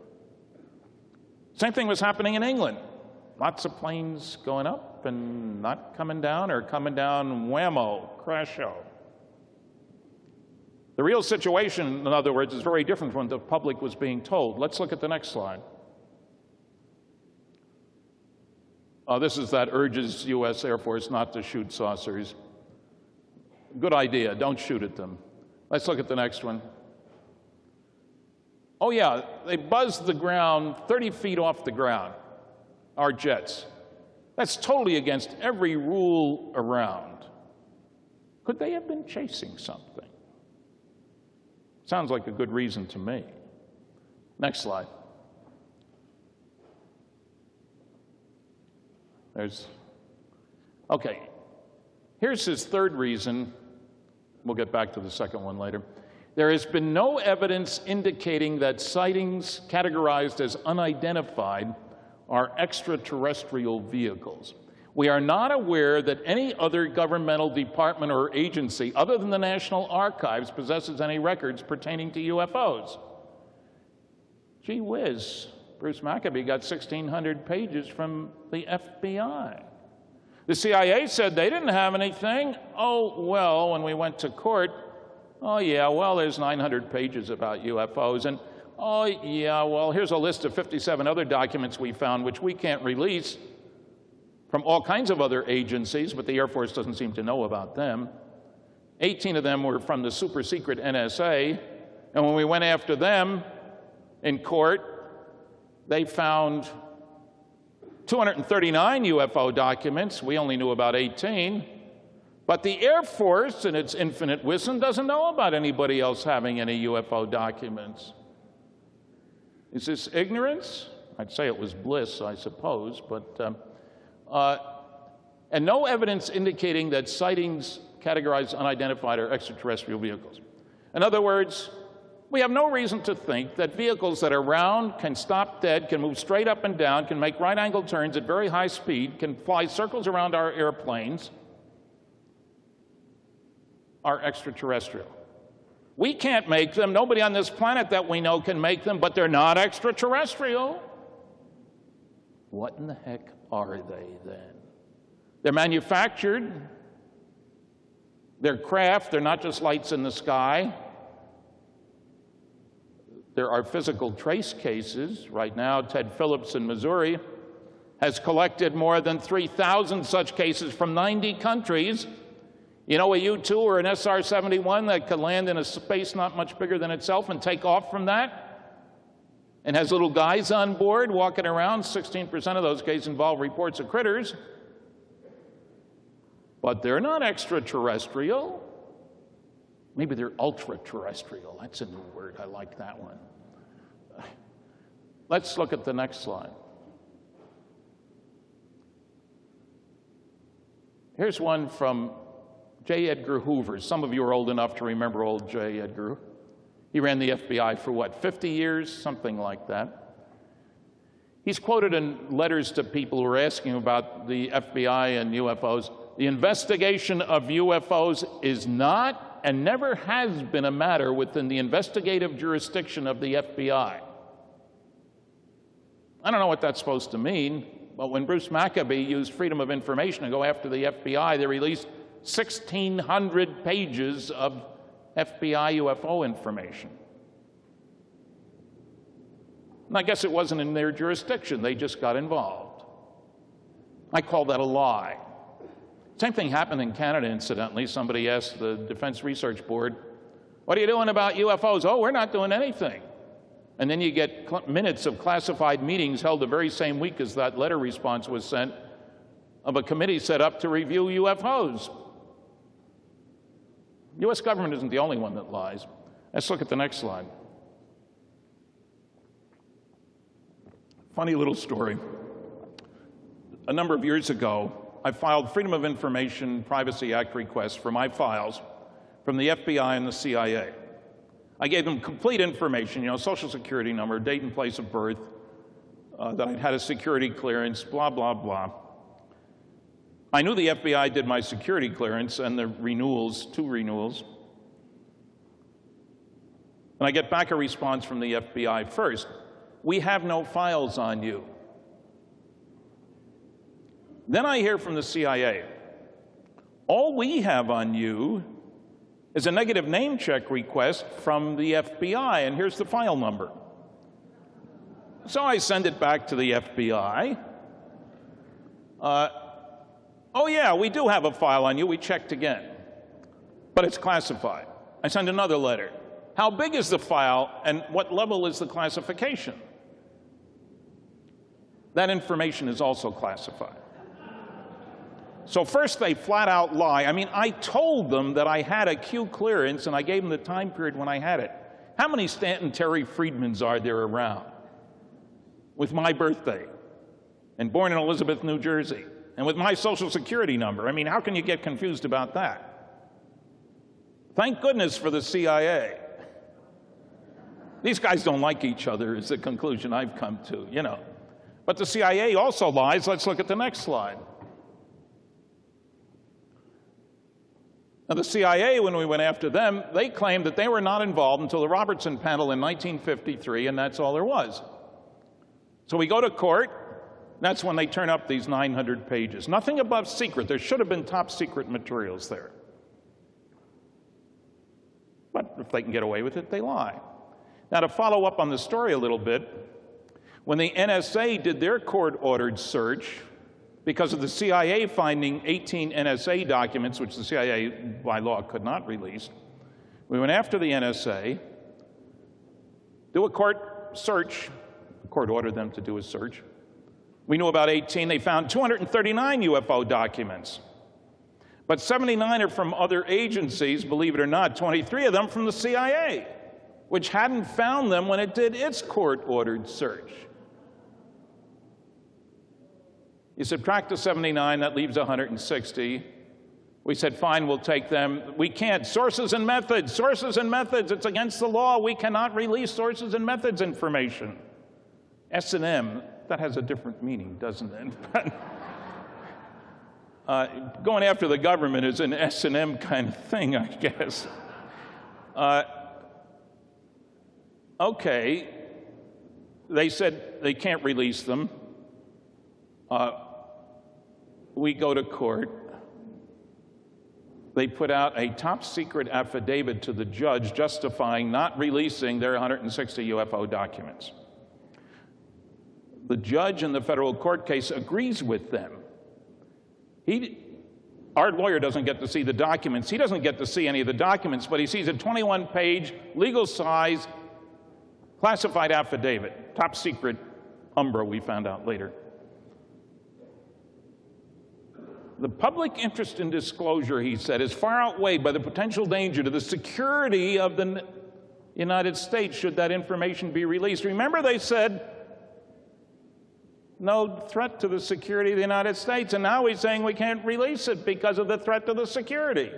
Same thing was happening in England. Lots of planes going up and not coming down, or coming down whammo, crasho. The real situation, in other words, is very different from what the public was being told. Let's look at the next slide. This is that urges U.S. Air Force not to shoot saucers. Good idea, don't shoot at them. Let's look at the next one. Oh yeah, they buzzed the ground 30 feet off the ground, our jets. That's totally against every rule around. Could they have been chasing something? Sounds like a good reason to me. Next slide. Okay, here's his third reason. We'll get back to the second one later. There has been no evidence indicating that sightings categorized as unidentified are extraterrestrial vehicles. We are not aware that any other governmental department or agency other than the National Archives possesses any records pertaining to UFOs. Gee whiz, Bruce Maccabee got 1,600 pages from the FBI. The CIA said they didn't have anything. Oh, well, when we went to court, oh, yeah, well, there's 900 pages about UFOs. And, oh, yeah, well, here's a list of 57 other documents we found, which we can't release, from all kinds of other agencies, but the Air Force doesn't seem to know about them. 18 of them were from the super secret NSA. And when we went after them in court, they found 239 UFO documents. We only knew about 18. But the Air Force, in its infinite wisdom, doesn't know about anybody else having any UFO documents. Is this ignorance? I'd say it was bliss, I suppose, but and no evidence indicating that sightings categorized unidentified are extraterrestrial vehicles. In other words, we have no reason to think that vehicles that are round, can stop dead, can move straight up and down, can make right-angle turns at very high speed, can fly circles around our airplanes, are extraterrestrial. We can't make them. Nobody on this planet that we know can make them, but they're not extraterrestrial. What in the heck are they then? They're manufactured. They're craft. They're not just lights in the sky. There are physical trace cases. Right now, Ted Phillips in Missouri has collected more than 3,000 such cases from 90 countries. You know, a U-2 or an SR-71 that could land in a space not much bigger than itself and take off from that? and has little guys on board walking around. 16% of those cases involve reports of critters. But they're not extraterrestrial. Maybe they're ultra-terrestrial. That's a new word. I like that one. Let's look at the next slide. Here's one from J. Edgar Hoover. Some of you are old enough to remember old J. Edgar. He ran the FBI for what, 50 years? Something like that. He's quoted in letters to people who are asking about the FBI and UFOs. The investigation of UFOs is not and never has been a matter within the investigative jurisdiction of the FBI. I don't know what that's supposed to mean, but when Bruce Maccabee used freedom of information to go after the FBI, they released 1,600 pages of FBI UFO information. And I guess it wasn't in their jurisdiction. They just got involved. I call that a lie. Same thing happened in Canada, incidentally. Somebody asked the Defense Research Board, "What are you doing about UFOs?" "Oh, we're not doing anything." And then you get minutes of classified meetings held the very same week as that letter response was sent of a committee set up to review UFOs. The U.S. government isn't the only one that lies. Let's look at the next slide. Funny little story. A number of years ago, I filed Freedom of Information Privacy Act requests for my files from the FBI and the CIA. I gave them complete information, you know, social security number, date and place of birth, that I'd had a security clearance, blah, blah, blah. I knew the FBI did my security clearance and the renewals, 2 renewals. And I get back a response from the FBI first. "We have no files on you." Then I hear from the CIA, "All we have on you is a negative name check request from the FBI, and here's the file number." So I send it back to the FBI. "Oh yeah, we do have a file on you. We checked again, but it's classified." I send another letter. "How big is the file and what level is the classification?" That information is also classified. So first they flat out lie. I mean, I told them that I had a Q clearance and I gave them the time period when I had it. How many Stanton Terry Friedmans are there around with my birthday and born in Elizabeth, New Jersey, and with my social security number? I mean, how can you get confused about that? Thank goodness for the CIA. These guys don't like each other is the conclusion I've come to, you know. But the CIA also lies. Let's look at the next slide. Now, the CIA, when we went after them, they claimed that they were not involved until the Robertson panel in 1953, and that's all there was. So we go to court. That's when they turn up these 900 pages. Nothing above secret. There should have been top secret materials there. But if they can get away with it, they lie. Now, to follow up on the story a little bit, when the NSA did their court-ordered search, because of the CIA finding 18 NSA documents, which the CIA by law could not release, we went after the NSA, do a court search. The court ordered them to do a search. We knew about 18. They found 239 UFO documents. But 79 are from other agencies, believe it or not, 23 of them from the CIA, which hadn't found them when it did its court-ordered search. You subtract the 79, that leaves 160. We said, fine, we'll take them. We can't. Sources and methods, sources and methods. It's against the law. We cannot release sources and methods information. S&M, that has a different meaning, doesn't it? Going after the government is an S&M kind of thing, I guess. Okay, they said they can't release them. We go to court. They put out a top secret affidavit to the judge justifying not releasing their 160 UFO documents. The judge in the federal court case agrees with them. Our lawyer doesn't get to see the documents. He doesn't get to see any of the documents, but he sees a 21-page, legal-size Classified affidavit, top secret Umbra, we found out later. The public interest in disclosure, he said, is far outweighed by the potential danger to the security of the United States should that information be released. Remember, they said no threat to the security of the United States, and now he's saying we can't release it because of the threat to the security.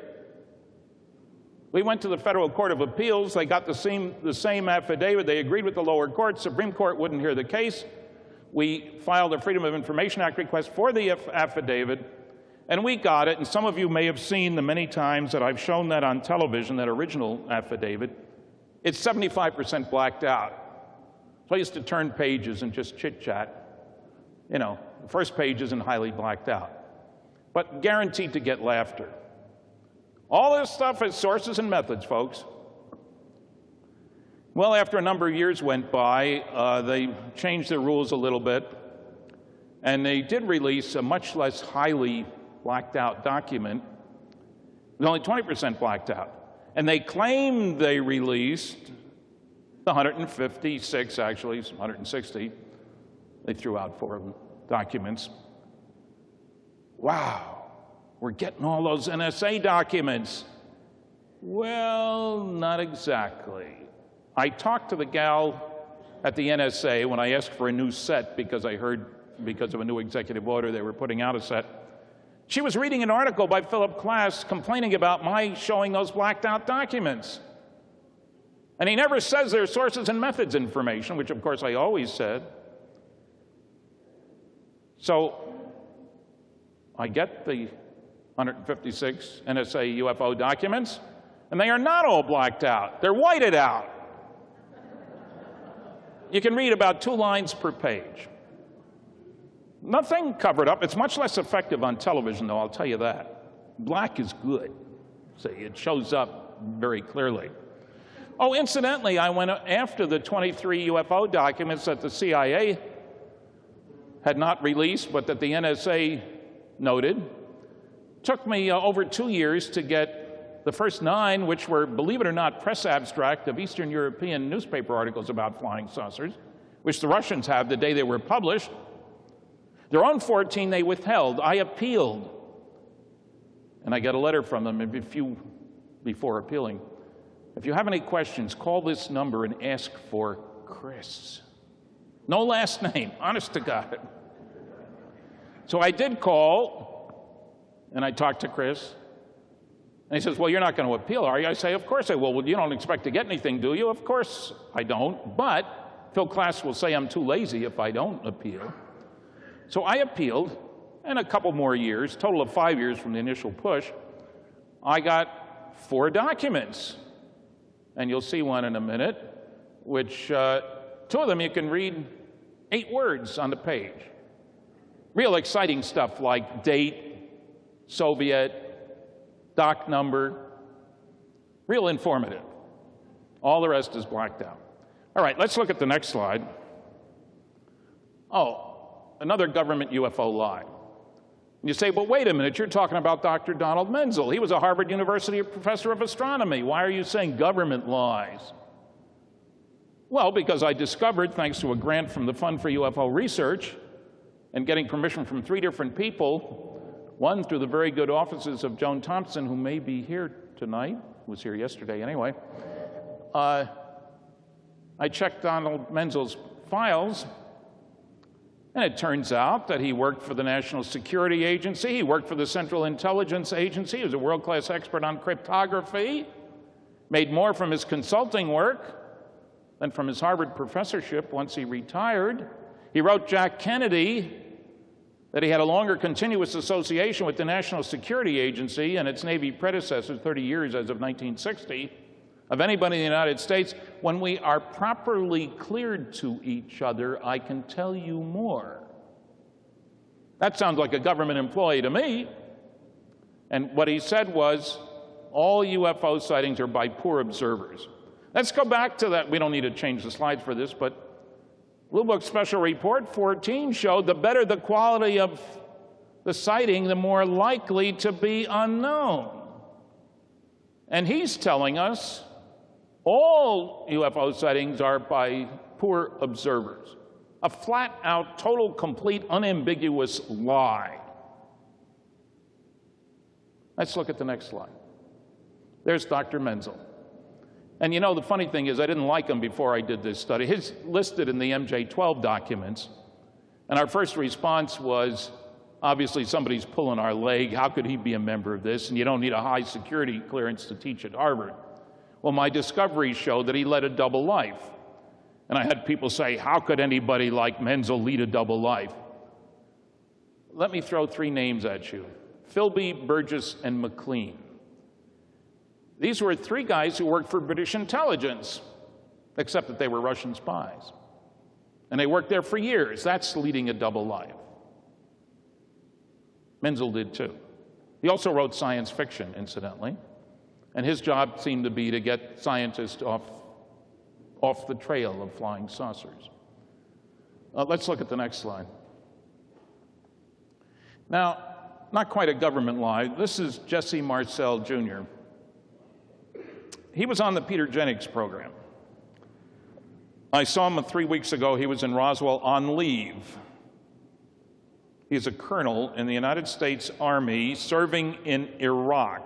We went to the Federal Court of Appeals. They got the same affidavit. They agreed with the lower court. Supreme Court wouldn't hear the case. We filed a Freedom of Information Act request for the affidavit, and we got it. And some of you may have seen the many times that I've shown that on television, that original affidavit. It's 75% blacked out. So I used to turn pages and just chit-chat. You know, the first page isn't highly blacked out, but guaranteed to get laughter. All this stuff has sources and methods, folks. Well, after a number of years went by, they changed their rules a little bit, and they did release a much less highly blacked out document. It was only 20% blacked out. And they claimed they released the 156, actually, 160. They threw out 4 documents. Wow, we're getting all those NSA documents. Well, not exactly. I talked to the gal at the NSA when I asked for a new set because I heard because of a new executive order they were putting out a set. She was reading an article by Philip Klass complaining about my showing those blacked out documents. And he never says there's sources and methods information, which of course I always said. So I get the 156 NSA UFO documents, and they are not all blacked out. They're whited out. You can read about 2 lines per page. Nothing covered up. It's much less effective on television, though, I'll tell you that. Black is good. See, it shows up very clearly. Oh, incidentally, I went after the 23 UFO documents that the CIA had not released, but that the NSA noted. Took me over 2 years to get the first 9, which were, believe it or not, press abstract of Eastern European newspaper articles about flying saucers, which the Russians have the day they were published. Their own 14 they withheld. I appealed. And I got a letter from them before appealing. If you have any questions, call this number and ask for Chris. No last name, honest to God. So I did call, and I talked to Chris. And he says, well, you're not going to appeal, are you? I say, of course I will. Well, you don't expect to get anything, do you? Of course I don't. But Phil Klass will say I'm too lazy if I don't appeal. So I appealed, and a couple more years, total of 5 years from the initial push, I got 4 documents. And you'll see one in a minute, which 2 of them you can read 8 words on the page. Real exciting stuff like date, Soviet, doc number, real informative. All the rest is blacked out. All right, let's look at the next slide. Oh, another government UFO lie. You say, well, wait a minute, you're talking about Dr. Donald Menzel. He was a Harvard University professor of astronomy. Why are you saying government lies? Well, because I discovered, thanks to a grant from the Fund for UFO Research, and getting permission from 3 different people, one through the very good offices of Joan Thompson, who may be here tonight, was here yesterday anyway, I checked Donald Menzel's files, and it turns out that he worked for the National Security Agency, he worked for the Central Intelligence Agency, he was a world-class expert on cryptography, made more from his consulting work than from his Harvard professorship once he retired. He wrote Jack Kennedy that he had a longer continuous association with the National Security Agency and its Navy predecessors, 30 years as of 1960, of anybody in the United States. When we are properly cleared to each other, I can tell you more. That sounds like a government employee to me. And what he said was, all UFO sightings are by poor observers. Let's go back to that. We don't need to change the slides for this, but Blue Book Special Report 14 showed the better the quality of the sighting, the more likely to be unknown. And he's telling us All UFO sightings are by poor observers. A flat-out, total, complete, unambiguous lie. Let's look at the next slide. There's Dr. Menzel. And you know, the funny thing is, I didn't like him before I did this study. He's listed in the MJ-12 documents. And our first response was, obviously somebody's pulling our leg. How could he be a member of this? And you don't need a high security clearance to teach at Harvard. Well, my discoveries showed that he led a double life. And I had people say, how could anybody like Menzel lead a double life? Let me throw three names at you: Philby, Burgess, and McLean. These were three guys who worked for British intelligence, except that they were Russian spies. And they worked there for years. That's leading a double life. Menzel did too. He also wrote science fiction, incidentally. And his job seemed to be to get scientists off the trail of flying saucers. Let's look at the next slide. Now, not quite a government lie. This is Jesse Marcel Jr. He was on the Peter Jennings program. I saw him 3 weeks ago. He was in Roswell on leave. He's a colonel in the United States Army serving in Iraq.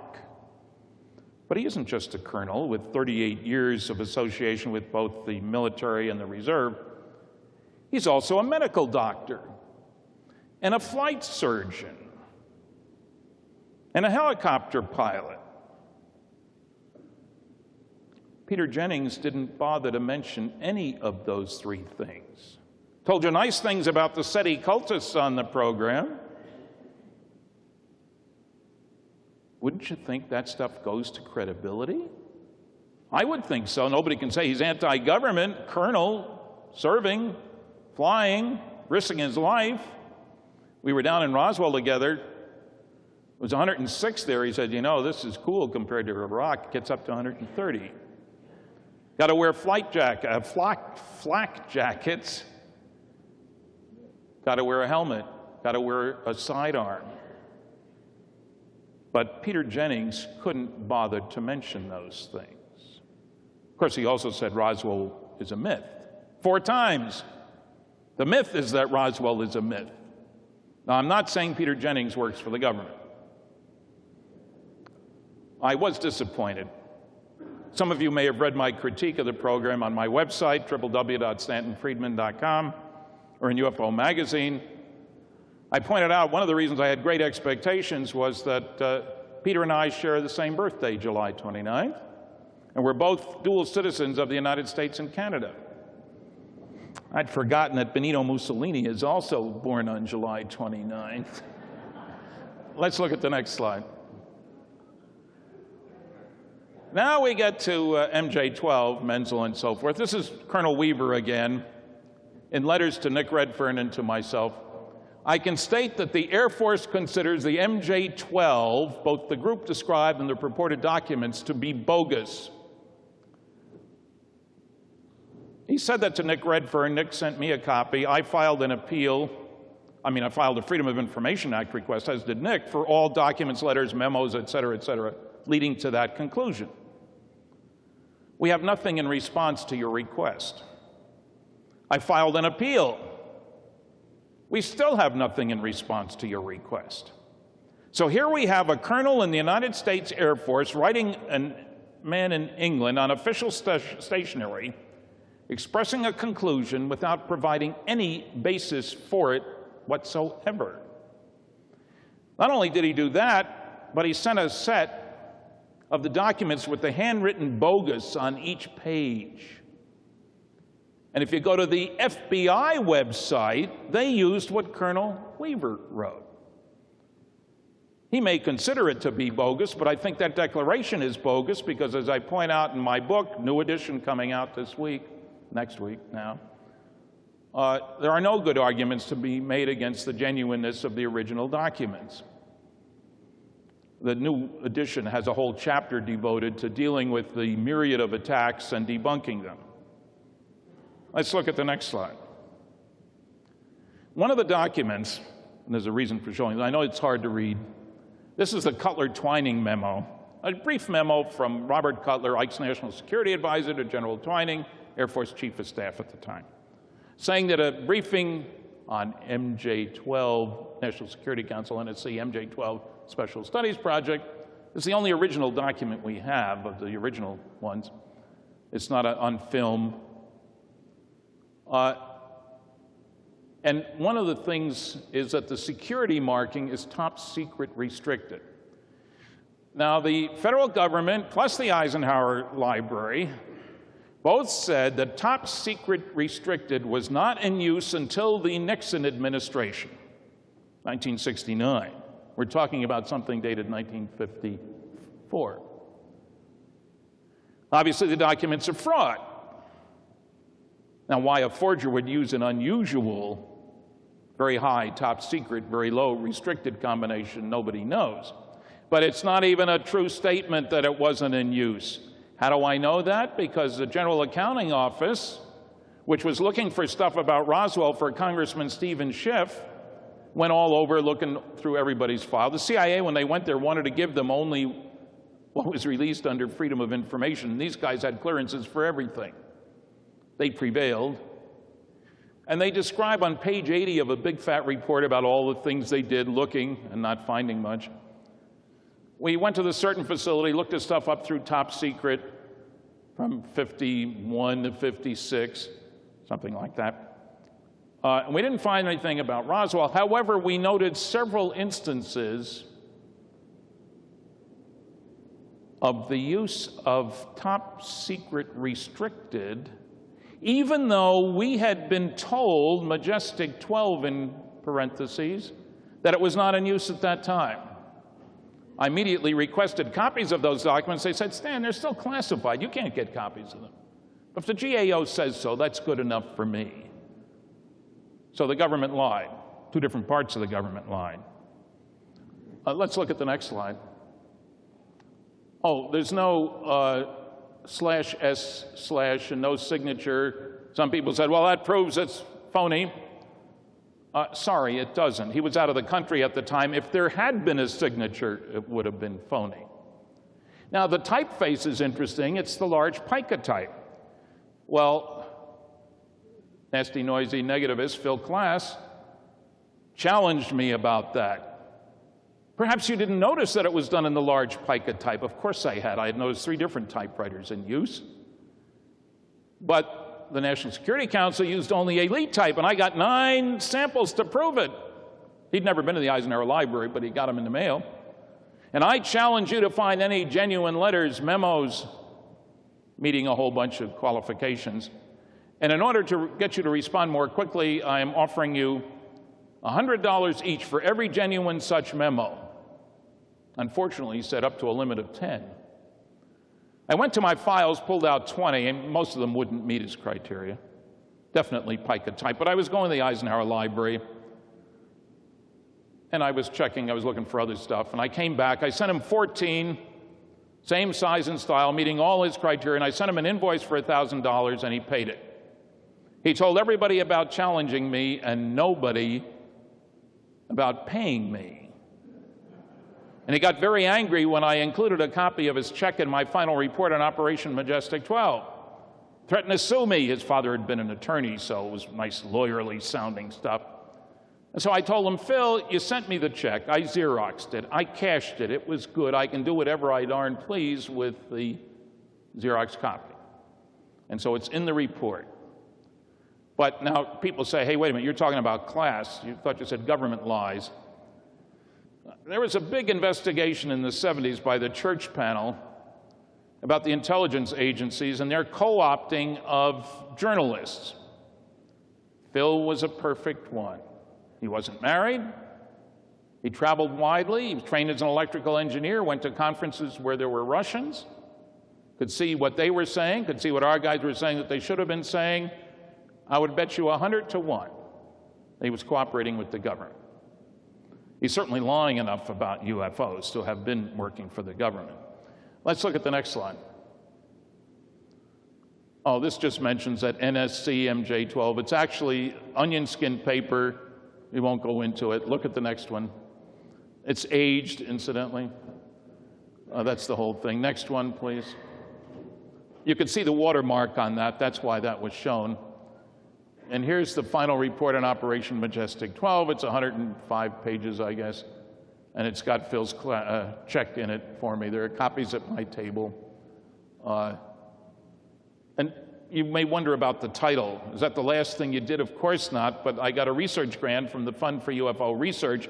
But he isn't just a colonel with 38 years of association with both the military and the reserve. He's also a medical doctor and a flight surgeon and a helicopter pilot. Peter Jennings didn't bother to mention any of those three things. Told you nice things about the SETI cultists on the program. Wouldn't you think that stuff goes to credibility? I would think so. Nobody can say he's anti-government, colonel, serving, flying, risking his life. We were down in Roswell together. It was 106 there. He said, you know, this is cool compared to Iraq. It gets up to 130. Got to wear flak jackets. Got to wear a helmet. Got to wear a sidearm. But Peter Jennings couldn't bother to mention those things. Of course, he also said Roswell is a myth. 4 times. The myth is that Roswell is a myth. Now, I'm not saying Peter Jennings works for the government. I was disappointed. Some of you may have read my critique of the program on my website, www.stantonfriedman.com, or in UFO Magazine. I pointed out one of the reasons I had great expectations was that Peter and I share the same birthday, July 29th, and we're both dual citizens of the United States and Canada. I'd forgotten that Benito Mussolini is also born on July 29th. Let's look at the next slide. Now we get to MJ-12, Menzel, and so forth. This is Colonel Weaver again, in letters to Nick Redfern and to myself. I can state that the Air Force considers the MJ-12, both the group described and the purported documents, to be bogus. He said that to Nick Redfern. Nick sent me a copy. I filed an appeal. I filed a Freedom of Information Act request, as did Nick, for all documents, letters, memos, et cetera, leading to that conclusion. We have nothing in response to your request. I filed an appeal. We still have nothing in response to your request. So here we have a colonel in the United States Air Force writing a man in England on official stationery, expressing a conclusion without providing any basis for it whatsoever. Not only did he do that, but he sent a set of the documents with the handwritten bogus on each page. And if you go to the FBI website, they used what Colonel Weaver wrote. He may consider it to be bogus, but I think that declaration is bogus because, as I point out in my book, new edition coming out next week now, there are no good arguments to be made against the genuineness of the original documents. The new edition has a whole chapter devoted to dealing with the myriad of attacks and debunking them. Let's look at the next slide. One of the documents, and there's a reason for showing it, I know it's hard to read. This is the Cutler-Twining memo. A brief memo from Robert Cutler, Ike's National Security Advisor, to General Twining, Air Force Chief of Staff at the time, saying that a briefing on MJ-12, National Security Council, NSC, MJ-12 Special Studies Project, is the only original document we have of the original ones. It's not on film. And one of the things is that the security marking is top secret restricted. Now, the federal government plus the Eisenhower Library both said that top secret restricted was not in use until the Nixon administration, 1969. We're talking about something dated 1954. Obviously, the documents are fraud. Now, why a forger would use an unusual, very high top secret, very low restricted combination, nobody knows. But it's not even a true statement that it wasn't in use. How do I know that? Because the General Accounting Office, which was looking for stuff about Roswell for Congressman Stephen Schiff, went all over looking through everybody's file. The CIA, when they went there, wanted to give them only what was released under Freedom of Information. These guys had clearances for everything. They prevailed. And they describe on page 80 of a big fat report about all the things they did looking and not finding much. We went to the certain facility, looked at stuff up through top secret from 51 to 56, something like that. And we didn't find anything about Roswell. However, we noted several instances of the use of top secret restricted, even though we had been told, Majestic 12 in parentheses, that it was not in use at that time. I immediately requested copies of those documents. They said, Stan, they're still classified. You can't get copies of them. But if the GAO says so, that's good enough for me. So the government lied. Two different parts of the government lied. Let's look at the next slide. Oh, there's no /S/ and no signature. Some people said, well, that proves it's phony. Sorry, it doesn't. He was out of the country at the time. If there had been a signature, it would have been phony. Now, the typeface is interesting. It's the large pica type. Well, nasty, noisy, negativist Phil Klass challenged me about that. Perhaps you didn't notice that it was done in the large pica type. Of course I had. I had noticed 3 different typewriters in use. But the National Security Council used only elite type, and I got 9 samples to prove it. He'd never been to the Eisenhower Library, but he got them in the mail. And I challenge you to find any genuine letters, memos, meeting a whole bunch of qualifications. And in order to get you to respond more quickly, I am offering you $100 each for every genuine such memo. Unfortunately, he said up to a limit of 10. I went to my files, pulled out 20, and most of them wouldn't meet his criteria. Definitely pica type. But I was going to the Eisenhower Library, and I was checking, I was looking for other stuff, and I came back. I sent him 14, same size and style, meeting all his criteria, and I sent him an invoice for $1,000, and he paid it. He told everybody about challenging me and nobody about paying me. And he got very angry when I included a copy of his check in my final report on Operation Majestic 12. Threatened to sue me. His father had been an attorney, so it was nice lawyerly sounding stuff. And so I told him, Phil, you sent me the check. I Xeroxed it. I cashed it. It was good. I can do whatever I darn please with the Xerox copy. And so it's in the report. But now people say, hey, wait a minute, you're talking about class. You thought you said government lies. There was a big investigation in the 70s by the Church Panel about the intelligence agencies and their co-opting of journalists. Phil was a perfect one. He wasn't married. He traveled widely. He was trained as an electrical engineer, went to conferences where there were Russians, could see what they were saying, could see what our guys were saying that they should have been saying. I would bet you 100 to 1 that he was cooperating with the government. He's certainly lying enough about UFOs to have been working for the government. Let's look at the next slide. Oh, this just mentions that NSC MJ-12. It's actually onion skin paper. We won't go into it. Look at the next one. It's aged, incidentally. That's the whole thing. Next one, please. You can see the watermark on that. That's why that was shown. And here's the final report on Operation Majestic 12. It's 105 pages, I guess. And it's got Phil's check in it for me. There are copies at my table. And you may wonder about the title. Is that the last thing you did? Of course not, but I got a research grant from the Fund for UFO Research.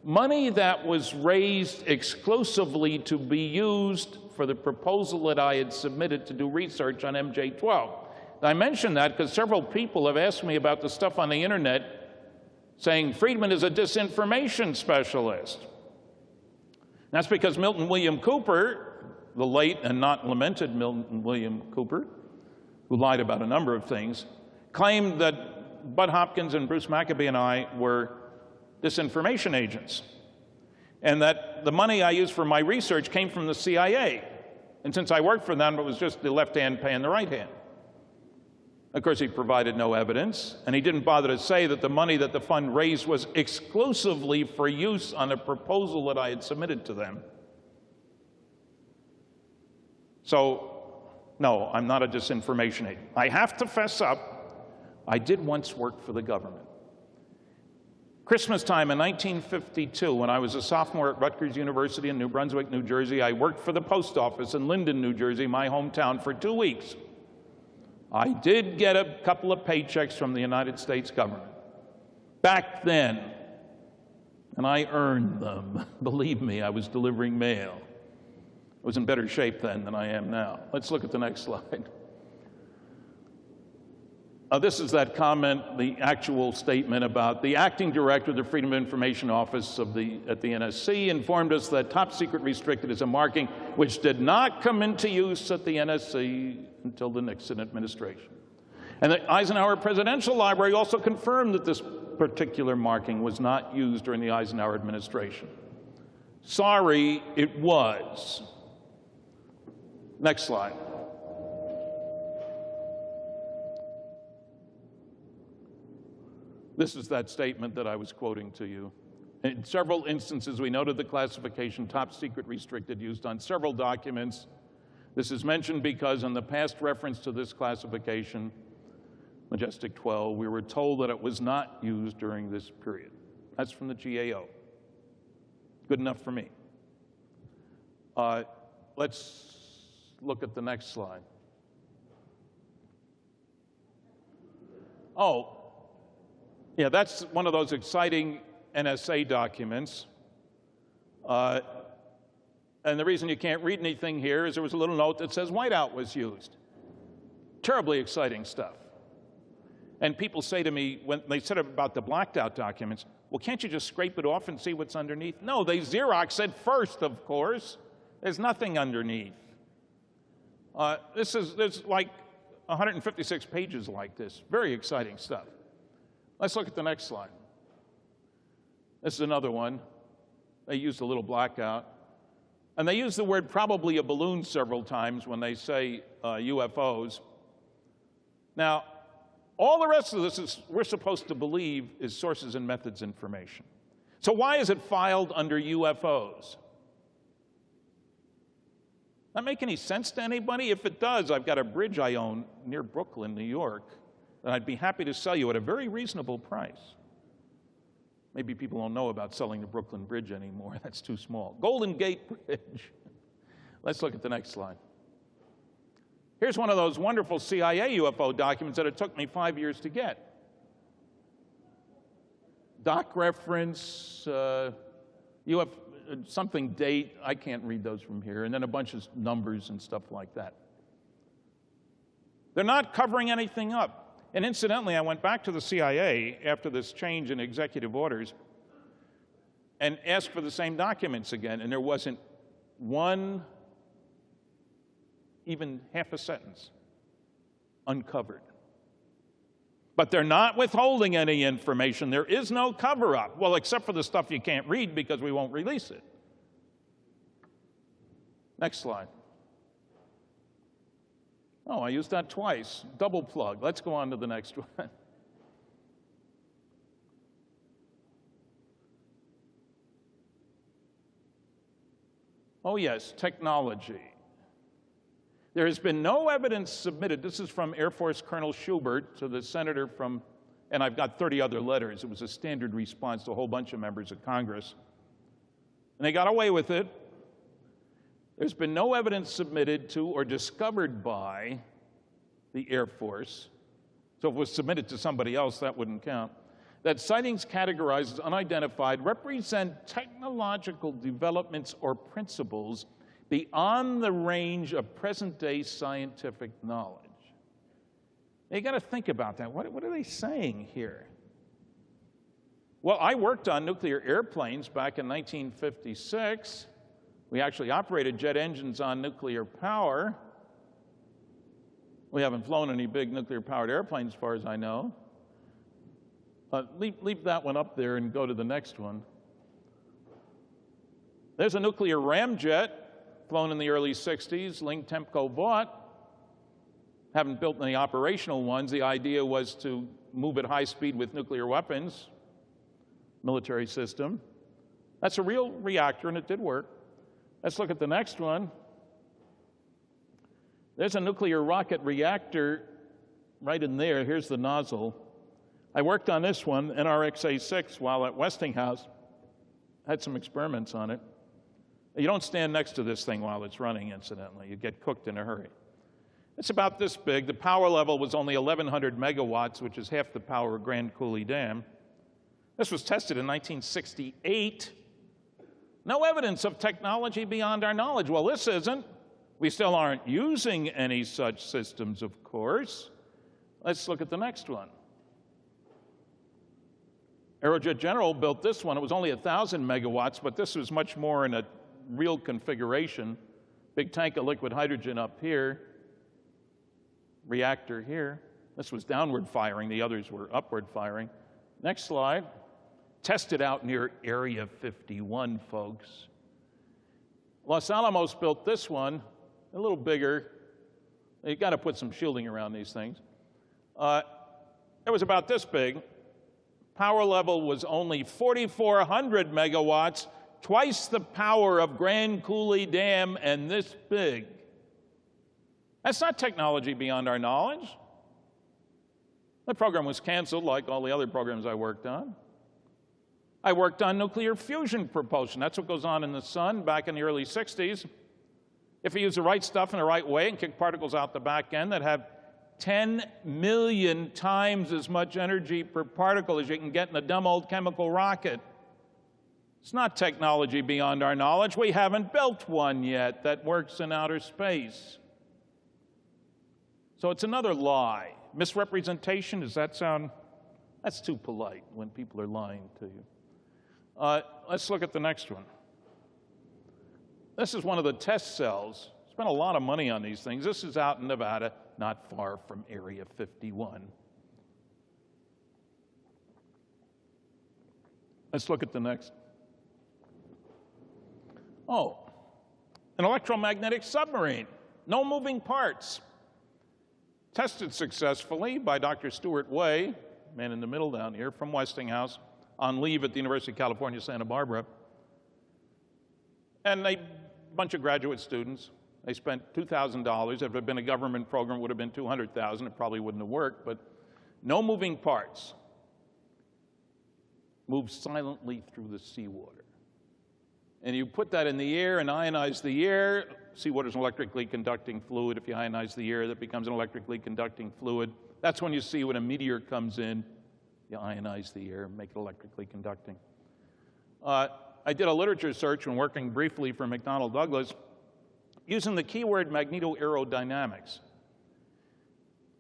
Money that was raised exclusively to be used for the proposal that I had submitted to do research on MJ-12. I mention that because several people have asked me about the stuff on the internet saying Friedman is a disinformation specialist. That's because Milton William Cooper, the late and not lamented Milton William Cooper, who lied about a number of things, claimed that Bud Hopkins and Bruce Maccabee and I were disinformation agents, and that the money I used for my research came from the CIA. And since I worked for them, it was just the left hand paying the right hand. Of course, he provided no evidence, and he didn't bother to say that the money that the fund raised was exclusively for use on a proposal that I had submitted to them. So, no, I'm not a disinformation agent. I have to fess up, I did once work for the government. Christmas time in 1952, when I was a sophomore at Rutgers University in New Brunswick, New Jersey, I worked for the post office in Linden, New Jersey, my hometown, for 2 weeks. I did get a couple of paychecks from the United States government back then, and I earned them. Believe me, I was delivering mail. I was in better shape then than I am now. Let's look at the next slide. This is that comment, the actual statement about the acting director of the Freedom of Information Office at the NSC informed us that top secret restricted is a marking which did not come into use at the NSC until the Nixon administration. And the Eisenhower Presidential Library also confirmed that this particular marking was not used during the Eisenhower administration. Sorry, it was. Next slide. This is that statement that I was quoting to you. In several instances, we noted the classification top secret restricted used on several documents. This is mentioned because in the past reference to this classification, Majestic 12, we were told that it was not used during this period. That's from the GAO. Good enough for me. Let's look at the next slide. Oh, yeah, that's one of those exciting NSA documents. And the reason you can't read anything here is there was a little note that says whiteout was used. Terribly exciting stuff. And people say to me, when they said about the blacked out documents, well, can't you just scrape it off and see what's underneath? No, they Xerox it first, of course. There's nothing underneath. There's like 156 pages like this. Very exciting stuff. Let's look at the next slide. This is another one. They used a little blackout. And they use the word probably a balloon several times when they say UFOs. Now, all the rest of this is we're supposed to believe is sources and methods information. So why is it filed under UFOs? That make any sense to anybody? If it does, I've got a bridge I own near Brooklyn, New York, that I'd be happy to sell you at a very reasonable price. Maybe people don't know about selling the Brooklyn Bridge anymore. That's too small. Golden Gate Bridge. Let's look at the next slide. Here's one of those wonderful CIA UFO documents that it took me 5 years to get. Doc reference, something date, I can't read those from here, and then a bunch of numbers and stuff like that. They're not covering anything up. And incidentally, I went back to the CIA after this change in executive orders and asked for the same documents again, and there wasn't one, even half a sentence, uncovered. But they're not withholding any information. There is no cover-up. Well, except for the stuff you can't read because we won't release it. Next slide. Oh, I used that twice. Double plug. Let's go on to the next one. Oh yes, technology. There has been no evidence submitted. This is from Air Force Colonel Schubert to the senator from, and I've got 30 other letters. It was a standard response to a whole bunch of members of Congress. And they got away with it. There's been no evidence submitted to or discovered by the Air Force. So if it was submitted to somebody else, that wouldn't count. That sightings categorized as unidentified represent technological developments or principles beyond the range of present-day scientific knowledge. Now, you got to think about that. What are they saying here? Well, I worked on nuclear airplanes back in 1956. We actually operated jet engines on nuclear power. We haven't flown any big nuclear-powered airplanes, as far as I know. Leave that one up there and go to the next one. There's a nuclear ramjet flown in the early 60s, Ling Temco bought. Haven't built any operational ones. The idea was to move at high speed with nuclear weapons, military system. That's a real reactor, and it did work. Let's look at the next one. There's a nuclear rocket reactor right in there. Here's the nozzle. I worked on this one, NRX-A6, while at Westinghouse. Had some experiments on it. You don't stand next to this thing while it's running, incidentally. You get cooked in a hurry. It's about this big. The power level was only 1,100 megawatts, which is half the power of Grand Coulee Dam. This was tested in 1968. No evidence of technology beyond our knowledge. Well, this isn't. We still aren't using any such systems, of course. Let's look at the next one. Aerojet General built this one. It was only 1,000 megawatts, but this was much more in a real configuration. Big tank of liquid hydrogen up here. Reactor here. This was downward firing. The others were upward firing. Next slide. Tested out near Area 51, folks. Los Alamos built this one, a little bigger. You've got to put some shielding around these things. It was about this big. Power level was only 4,400 megawatts, twice the power of Grand Coulee Dam, and this big. That's not technology beyond our knowledge. The program was canceled like all the other programs I worked on. I worked on nuclear fusion propulsion. That's what goes on in the sun back in the early 60s. If you use the right stuff in the right way and kick particles out the back end that have 10 million times as much energy per particle as you can get in a dumb old chemical rocket. It's not technology beyond our knowledge. We haven't built one yet that works in outer space. So it's another lie. Misrepresentation, does that sound? That's too polite when people are lying to you. Let's look at the next one. This is one of the test cells. Spent a lot of money on these things. This is out in Nevada, not far from Area 51. Let's look at the next. Oh, an electromagnetic submarine. No moving parts. Tested successfully by Dr. Stuart Way, man in the middle down here, from Westinghouse, on leave at the University of California, Santa Barbara. And a bunch of graduate students. They spent $2,000. If it had been a government program, it would have been $200,000. It probably wouldn't have worked, but no moving parts. Moves silently through the seawater. And you put that in the air and ionize the air. Seawater is an electrically conducting fluid. If you ionize the air, that becomes an electrically conducting fluid. That's when you see when a meteor comes in, you ionize the air and make it electrically conducting. I did a literature search when working briefly for McDonnell Douglas using the keyword magnetoaerodynamics.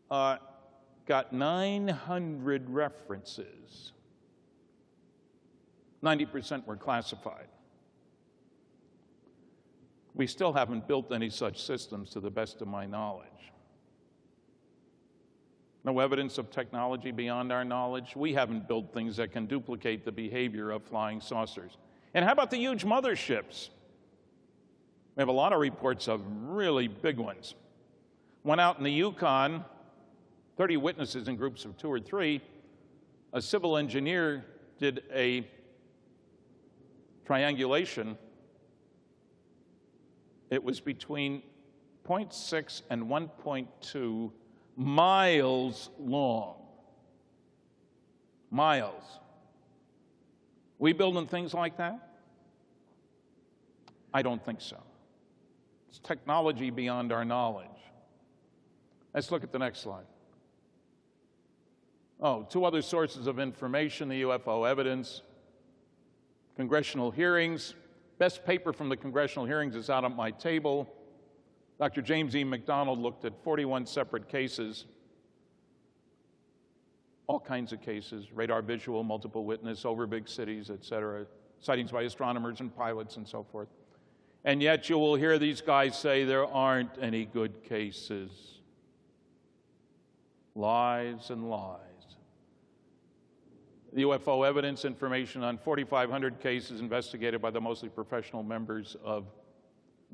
Got 900 references. 90% were classified. We still haven't built any such systems to the best of my knowledge. No evidence of technology beyond our knowledge. We haven't built things that can duplicate the behavior of flying saucers. And how about the huge motherships? We have a lot of reports of really big ones. One out in the Yukon, 30 witnesses in groups of 2 or 3. A civil engineer did a triangulation it was between 0.6 and 1.2 miles long. Miles. We building things like that? I don't think so. It's technology beyond our knowledge. Let's look at the next slide. Oh, two other sources of information, the UFO evidence, congressional hearings. Best paper from the congressional hearings is out on my table. Dr. James E. McDonald looked at 41 separate cases, all kinds of cases, radar visual, multiple witness, over big cities, et cetera, sightings by astronomers and pilots and so forth. And yet you will hear these guys say there aren't any good cases. Lies and lies. The UFO evidence information on 4,500 cases investigated by the mostly professional members of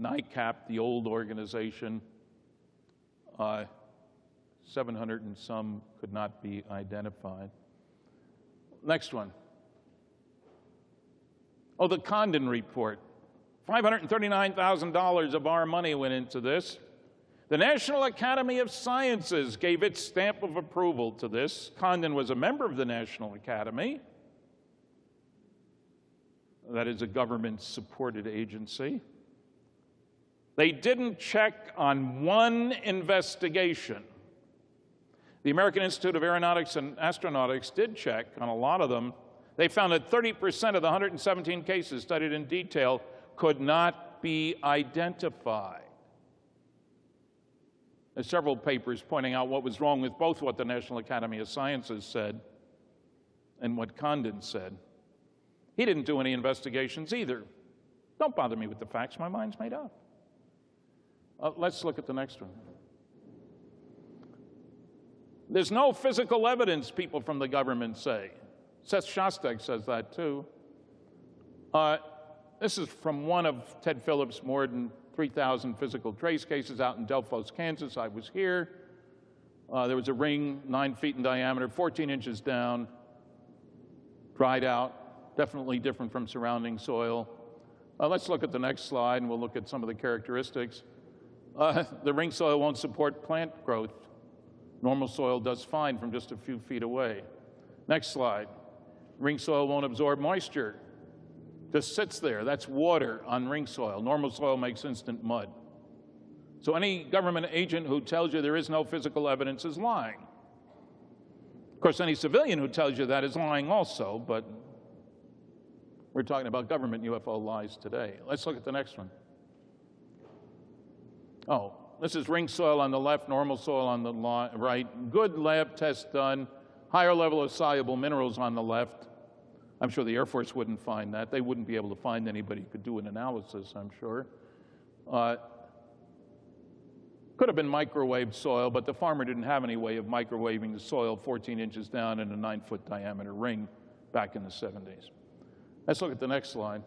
NICAP, the old organization. 700 and some could not be identified. Next one. Oh, the Condon report. $539,000 of our money went into this. The National Academy of Sciences gave its stamp of approval to this. Condon was a member of the National Academy. That is a government-supported agency. They didn't check on one investigation. The American Institute of Aeronautics and Astronautics did check on a lot of them. They found that 30% of the 117 cases studied in detail could not be identified. There's several papers pointing out what was wrong with both what the National Academy of Sciences said and what Condon said. He didn't do any investigations either. Don't bother me with the facts, my mind's made up. Let's look at the next one. There's no physical evidence, people from the government say. Seth Shostak says that too. This is from one of Ted Phillips' more than 3,000 physical trace cases out in Delphos, Kansas. I was here. There was a ring 9 feet in diameter, 14 inches down, dried out, definitely different from surrounding soil. Let's look at the next slide and we'll look at some of the characteristics. The ring soil won't support plant growth. Normal soil does fine from just a few feet away. Next slide. Ring soil won't absorb moisture. Just sits there. That's water on ring soil. Normal soil makes instant mud. So any government agent who tells you there is no physical evidence is lying. Of course, any civilian who tells you that is lying also, but we're talking about government UFO lies today. Let's look at the next one. Oh, this is ring soil on the left, normal soil on the right. Good lab test done. Higher level of soluble minerals on the left. I'm sure the Air Force wouldn't find that. They wouldn't be able to find anybody who could do an analysis, I'm sure. Could have been microwaved soil, but the farmer didn't have any way of microwaving the soil 14 inches down in a 9-foot diameter ring back in the 70s. Let's look at the next slide.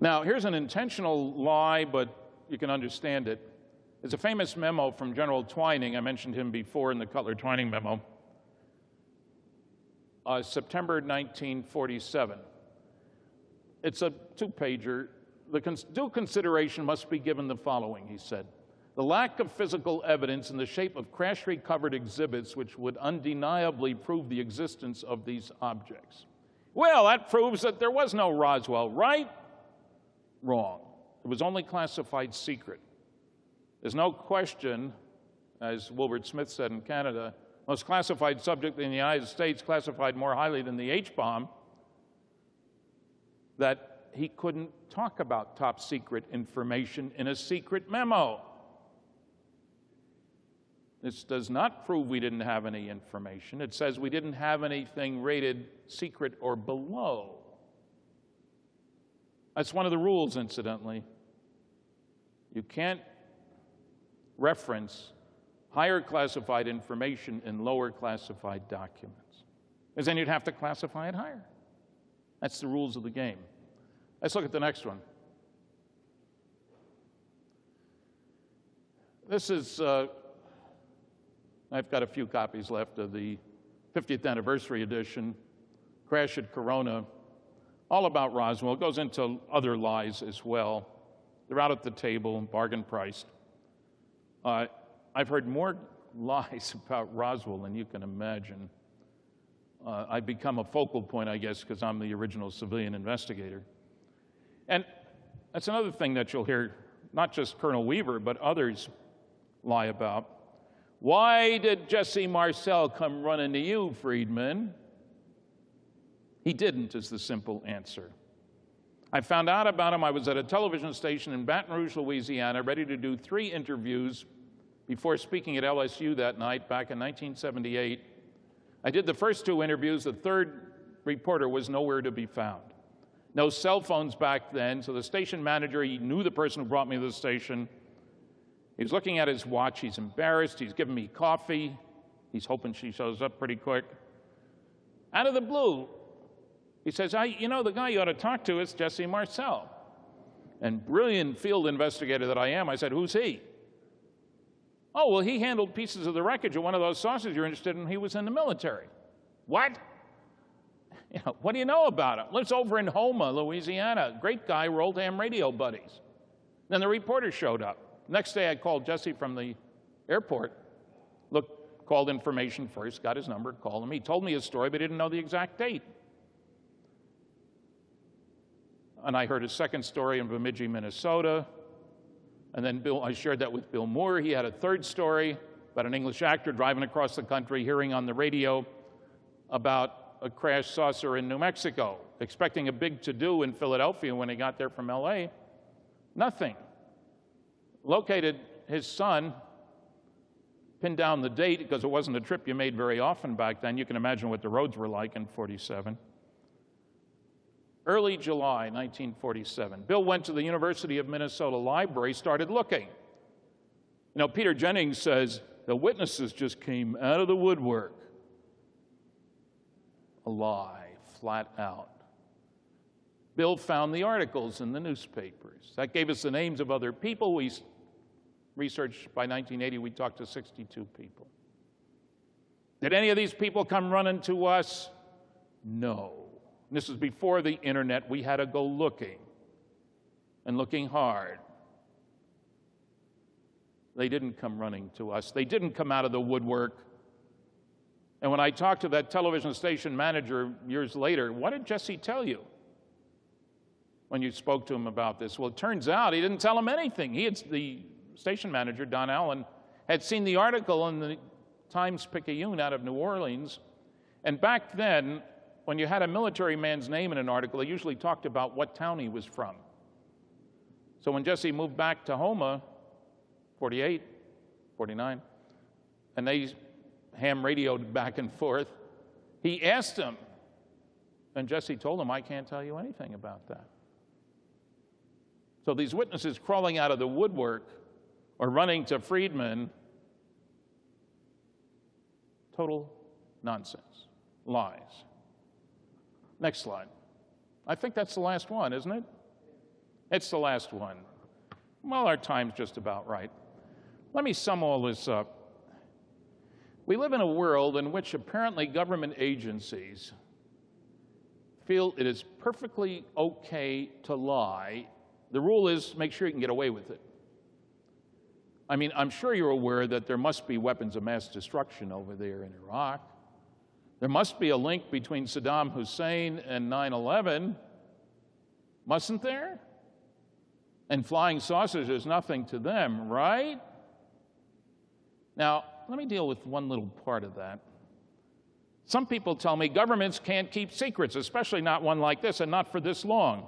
Now, here's an intentional lie, but you can understand it. It's a famous memo from General Twining. I mentioned him before in the Cutler-Twining memo. September 1947. It's a two-pager. Due consideration must be given the following, he said. The lack of physical evidence in the shape of crash-recovered exhibits which would undeniably prove the existence of these objects. Well, that proves that there was no Roswell, right? Wrong. It was only classified secret. There's no question, as Wilbert Smith said in Canada, most classified subject in the United States, classified more highly than the H-bomb, that he couldn't talk about top secret information in a secret memo. This does not prove we didn't have any information. It says we didn't have anything rated secret or below. That's one of the rules, incidentally. You can't reference higher classified information in lower classified documents, because then you'd have to classify it higher. That's the rules of the game. Let's look at the next one. This is, I've got a few copies left of the 50th anniversary edition, Crash at Corona. all about Roswell. It goes into other lies as well. They're out at the table, bargain priced. I've heard more lies about Roswell than you can imagine. I've become a focal point, I guess, because I'm the original civilian investigator. And that's another thing that you'll hear, not just Colonel Weaver, but others lie about. Why did Jesse Marcel come running to you, Friedman? He didn't, is the simple answer. I found out about him. I was at a television station in Baton Rouge, Louisiana, ready to do 3 interviews before speaking at LSU that night back in 1978. I did the first 2 interviews. The third reporter was nowhere to be found. No cell phones back then, so the station manager, he knew the person who brought me to the station. He was looking at his watch. He's embarrassed. He's giving me coffee. He's hoping she shows up pretty quick. Out of the blue, he says, you know, the guy you ought to talk to is Jesse Marcel. And brilliant field investigator that I am, I said, who's he? Oh, well, he handled pieces of the wreckage of one of those saucers you're interested in. He was in the military. What? You know, what do you know about him? Lives over in Houma, Louisiana. Great guy, we're old ham radio buddies. Then the reporter showed up. Next day, I called Jesse from the airport. Look, called information first, got his number, called him. He told me his story, but didn't know the exact date. And I heard a second story in Bemidji, Minnesota. And then I shared that with Bill Moore. He had a third story about an English actor driving across the country, hearing on the radio about a crashed saucer in New Mexico, expecting a big to-do in Philadelphia when he got there from LA. Nothing. Located his son, pinned down the date, because it wasn't a trip you made very often back then. You can imagine what the roads were like in 47. Early July 1947. Bill went to the University of Minnesota Library, started looking. You know, Peter Jennings says, the witnesses just came out of the woodwork. A lie, flat out. Bill found the articles in the newspapers. That gave us the names of other people. We researched, by 1980, we talked to 62 people. Did any of these people come running to us? No. And this is before the internet. We had to go looking, and looking hard. They didn't come running to us. They didn't come out of the woodwork. And when I talked to that television station manager years later, what did Jesse tell you when you spoke to him about this? Well, it turns out he didn't tell him anything. The station manager, Don Allen, had seen the article in the Times-Picayune out of New Orleans. And back then, when you had a military man's name in an article, they usually talked about what town he was from. So when Jesse moved back to Houma, 48, 49, and they ham radioed back and forth, he asked him, and Jesse told him, I can't tell you anything about that. So these witnesses crawling out of the woodwork or running to Friedman, total nonsense, lies. Next slide. I think that's the last one, isn't it? It's the last one. Well, our time's just about right. Let me sum all this up. We live in a world in which apparently government agencies feel it is perfectly okay to lie. The rule is make sure you can get away with it. I mean, I'm sure you're aware that there must be weapons of mass destruction over there in Iraq. There must be a link between Saddam Hussein and 9/11. Mustn't there? And flying saucers is nothing to them, right? Now, let me deal with one little part of that. Some people tell me governments can't keep secrets, especially not one like this, and not for this long.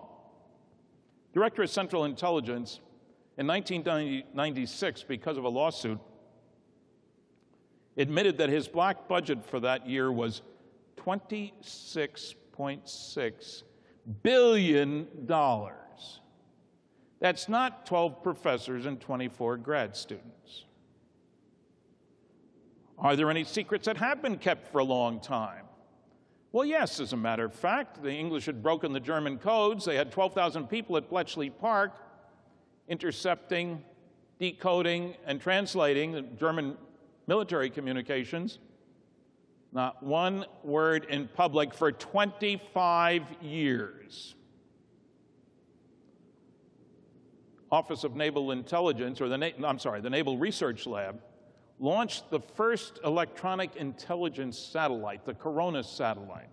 Director of Central Intelligence, in 1996, because of a lawsuit, admitted that his black budget for that year was $26.6 billion. That's not 12 professors and 24 grad students. Are there any secrets that have been kept for a long time? Well, yes, as a matter of fact. The English had broken the German codes. They had 12,000 people at Bletchley Park intercepting, decoding, and translating the German military communications. Not one word in public for 25 years. Office of Naval Intelligence, or the Naval Research Lab, launched the first electronic intelligence satellite, the Corona satellite.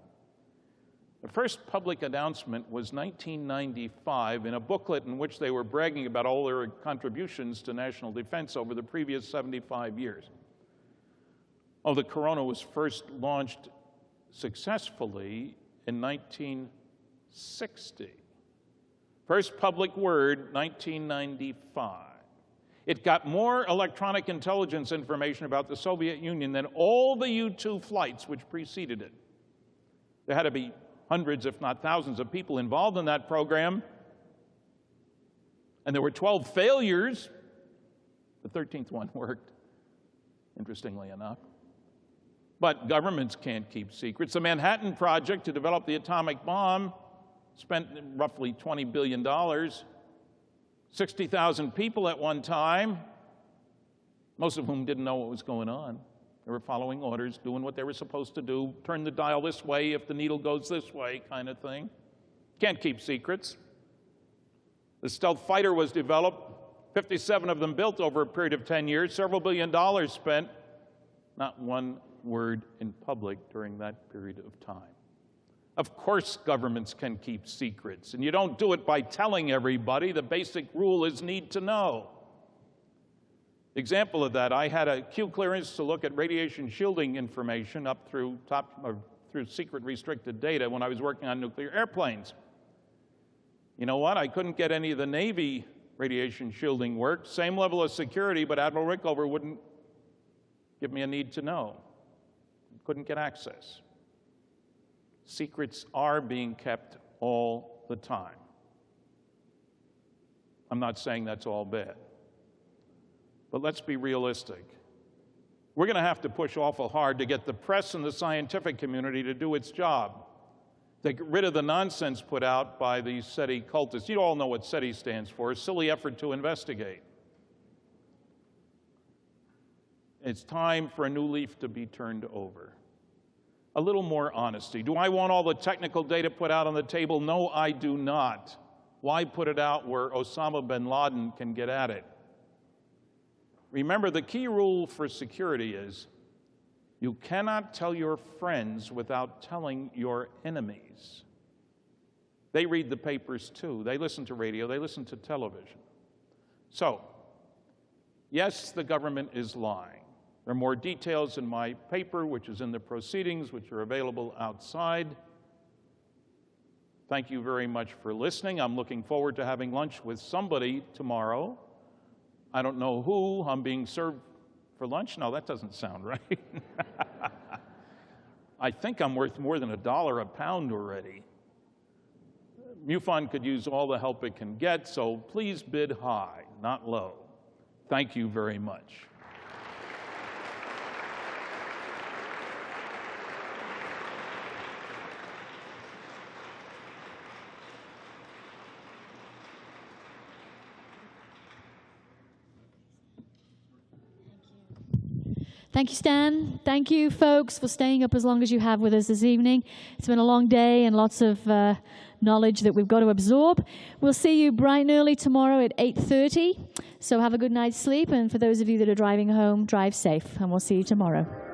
The first public announcement was 1995 in a booklet in which they were bragging about all their contributions to national defense over the previous 75 years. Oh, the Corona was first launched successfully in 1960. First public word, 1995. It got more electronic intelligence information about the Soviet Union than all the U-2 flights which preceded it. There had to be hundreds, if not thousands, of people involved in that program. And there were 12 failures. The 13th one worked, interestingly enough. But governments can't keep secrets. The Manhattan Project to develop the atomic bomb spent roughly $20 billion. 60,000 people at one time, most of whom didn't know what was going on. They were following orders, doing what they were supposed to do, turn the dial this way if the needle goes this way, kind of thing. Can't keep secrets. The stealth fighter was developed, 57 of them built over a period of 10 years, several $billion spent, not one word in public during that period of time. Of course governments can keep secrets, and you don't do it by telling everybody. The basic rule is need to know. Example of that, I had a Q clearance to look at radiation shielding information up through secret restricted data when I was working on nuclear airplanes. You know what? I couldn't get any of the Navy radiation shielding work. Same level of security, but Admiral Rickover wouldn't give me a need to know. Couldn't get access. Secrets are being kept all the time. I'm not saying that's all bad. But let's be realistic. We're going to have to push awful hard to get the press and the scientific community to do its job. To get rid of the nonsense put out by these SETI cultists. You all know what SETI stands for, a silly effort to investigate. It's time for a new leaf to be turned over. A little more honesty. Do I want all the technical data put out on the table? No, I do not. Why put it out where Osama bin Laden can get at it? Remember, the key rule for security is you cannot tell your friends without telling your enemies. They read the papers too. They listen to radio. They listen to television. So, yes, the government is lying. There are more details in my paper, which is in the proceedings, which are available outside. Thank you very much for listening. I'm looking forward to having lunch with somebody tomorrow. I don't know who. I'm being served for lunch? No, that doesn't sound right. I think I'm worth more than $1 a pound already. MUFON could use all the help it can get, so please bid high, not low. Thank you very much. Thank you, Stan. Thank you, folks, for staying up as long as you have with us this evening. It's been a long day and lots of knowledge that we've got to absorb. We'll see you bright and early tomorrow at 8:30. So have a good night's sleep. And for those of you that are driving home, drive safe. And we'll see you tomorrow.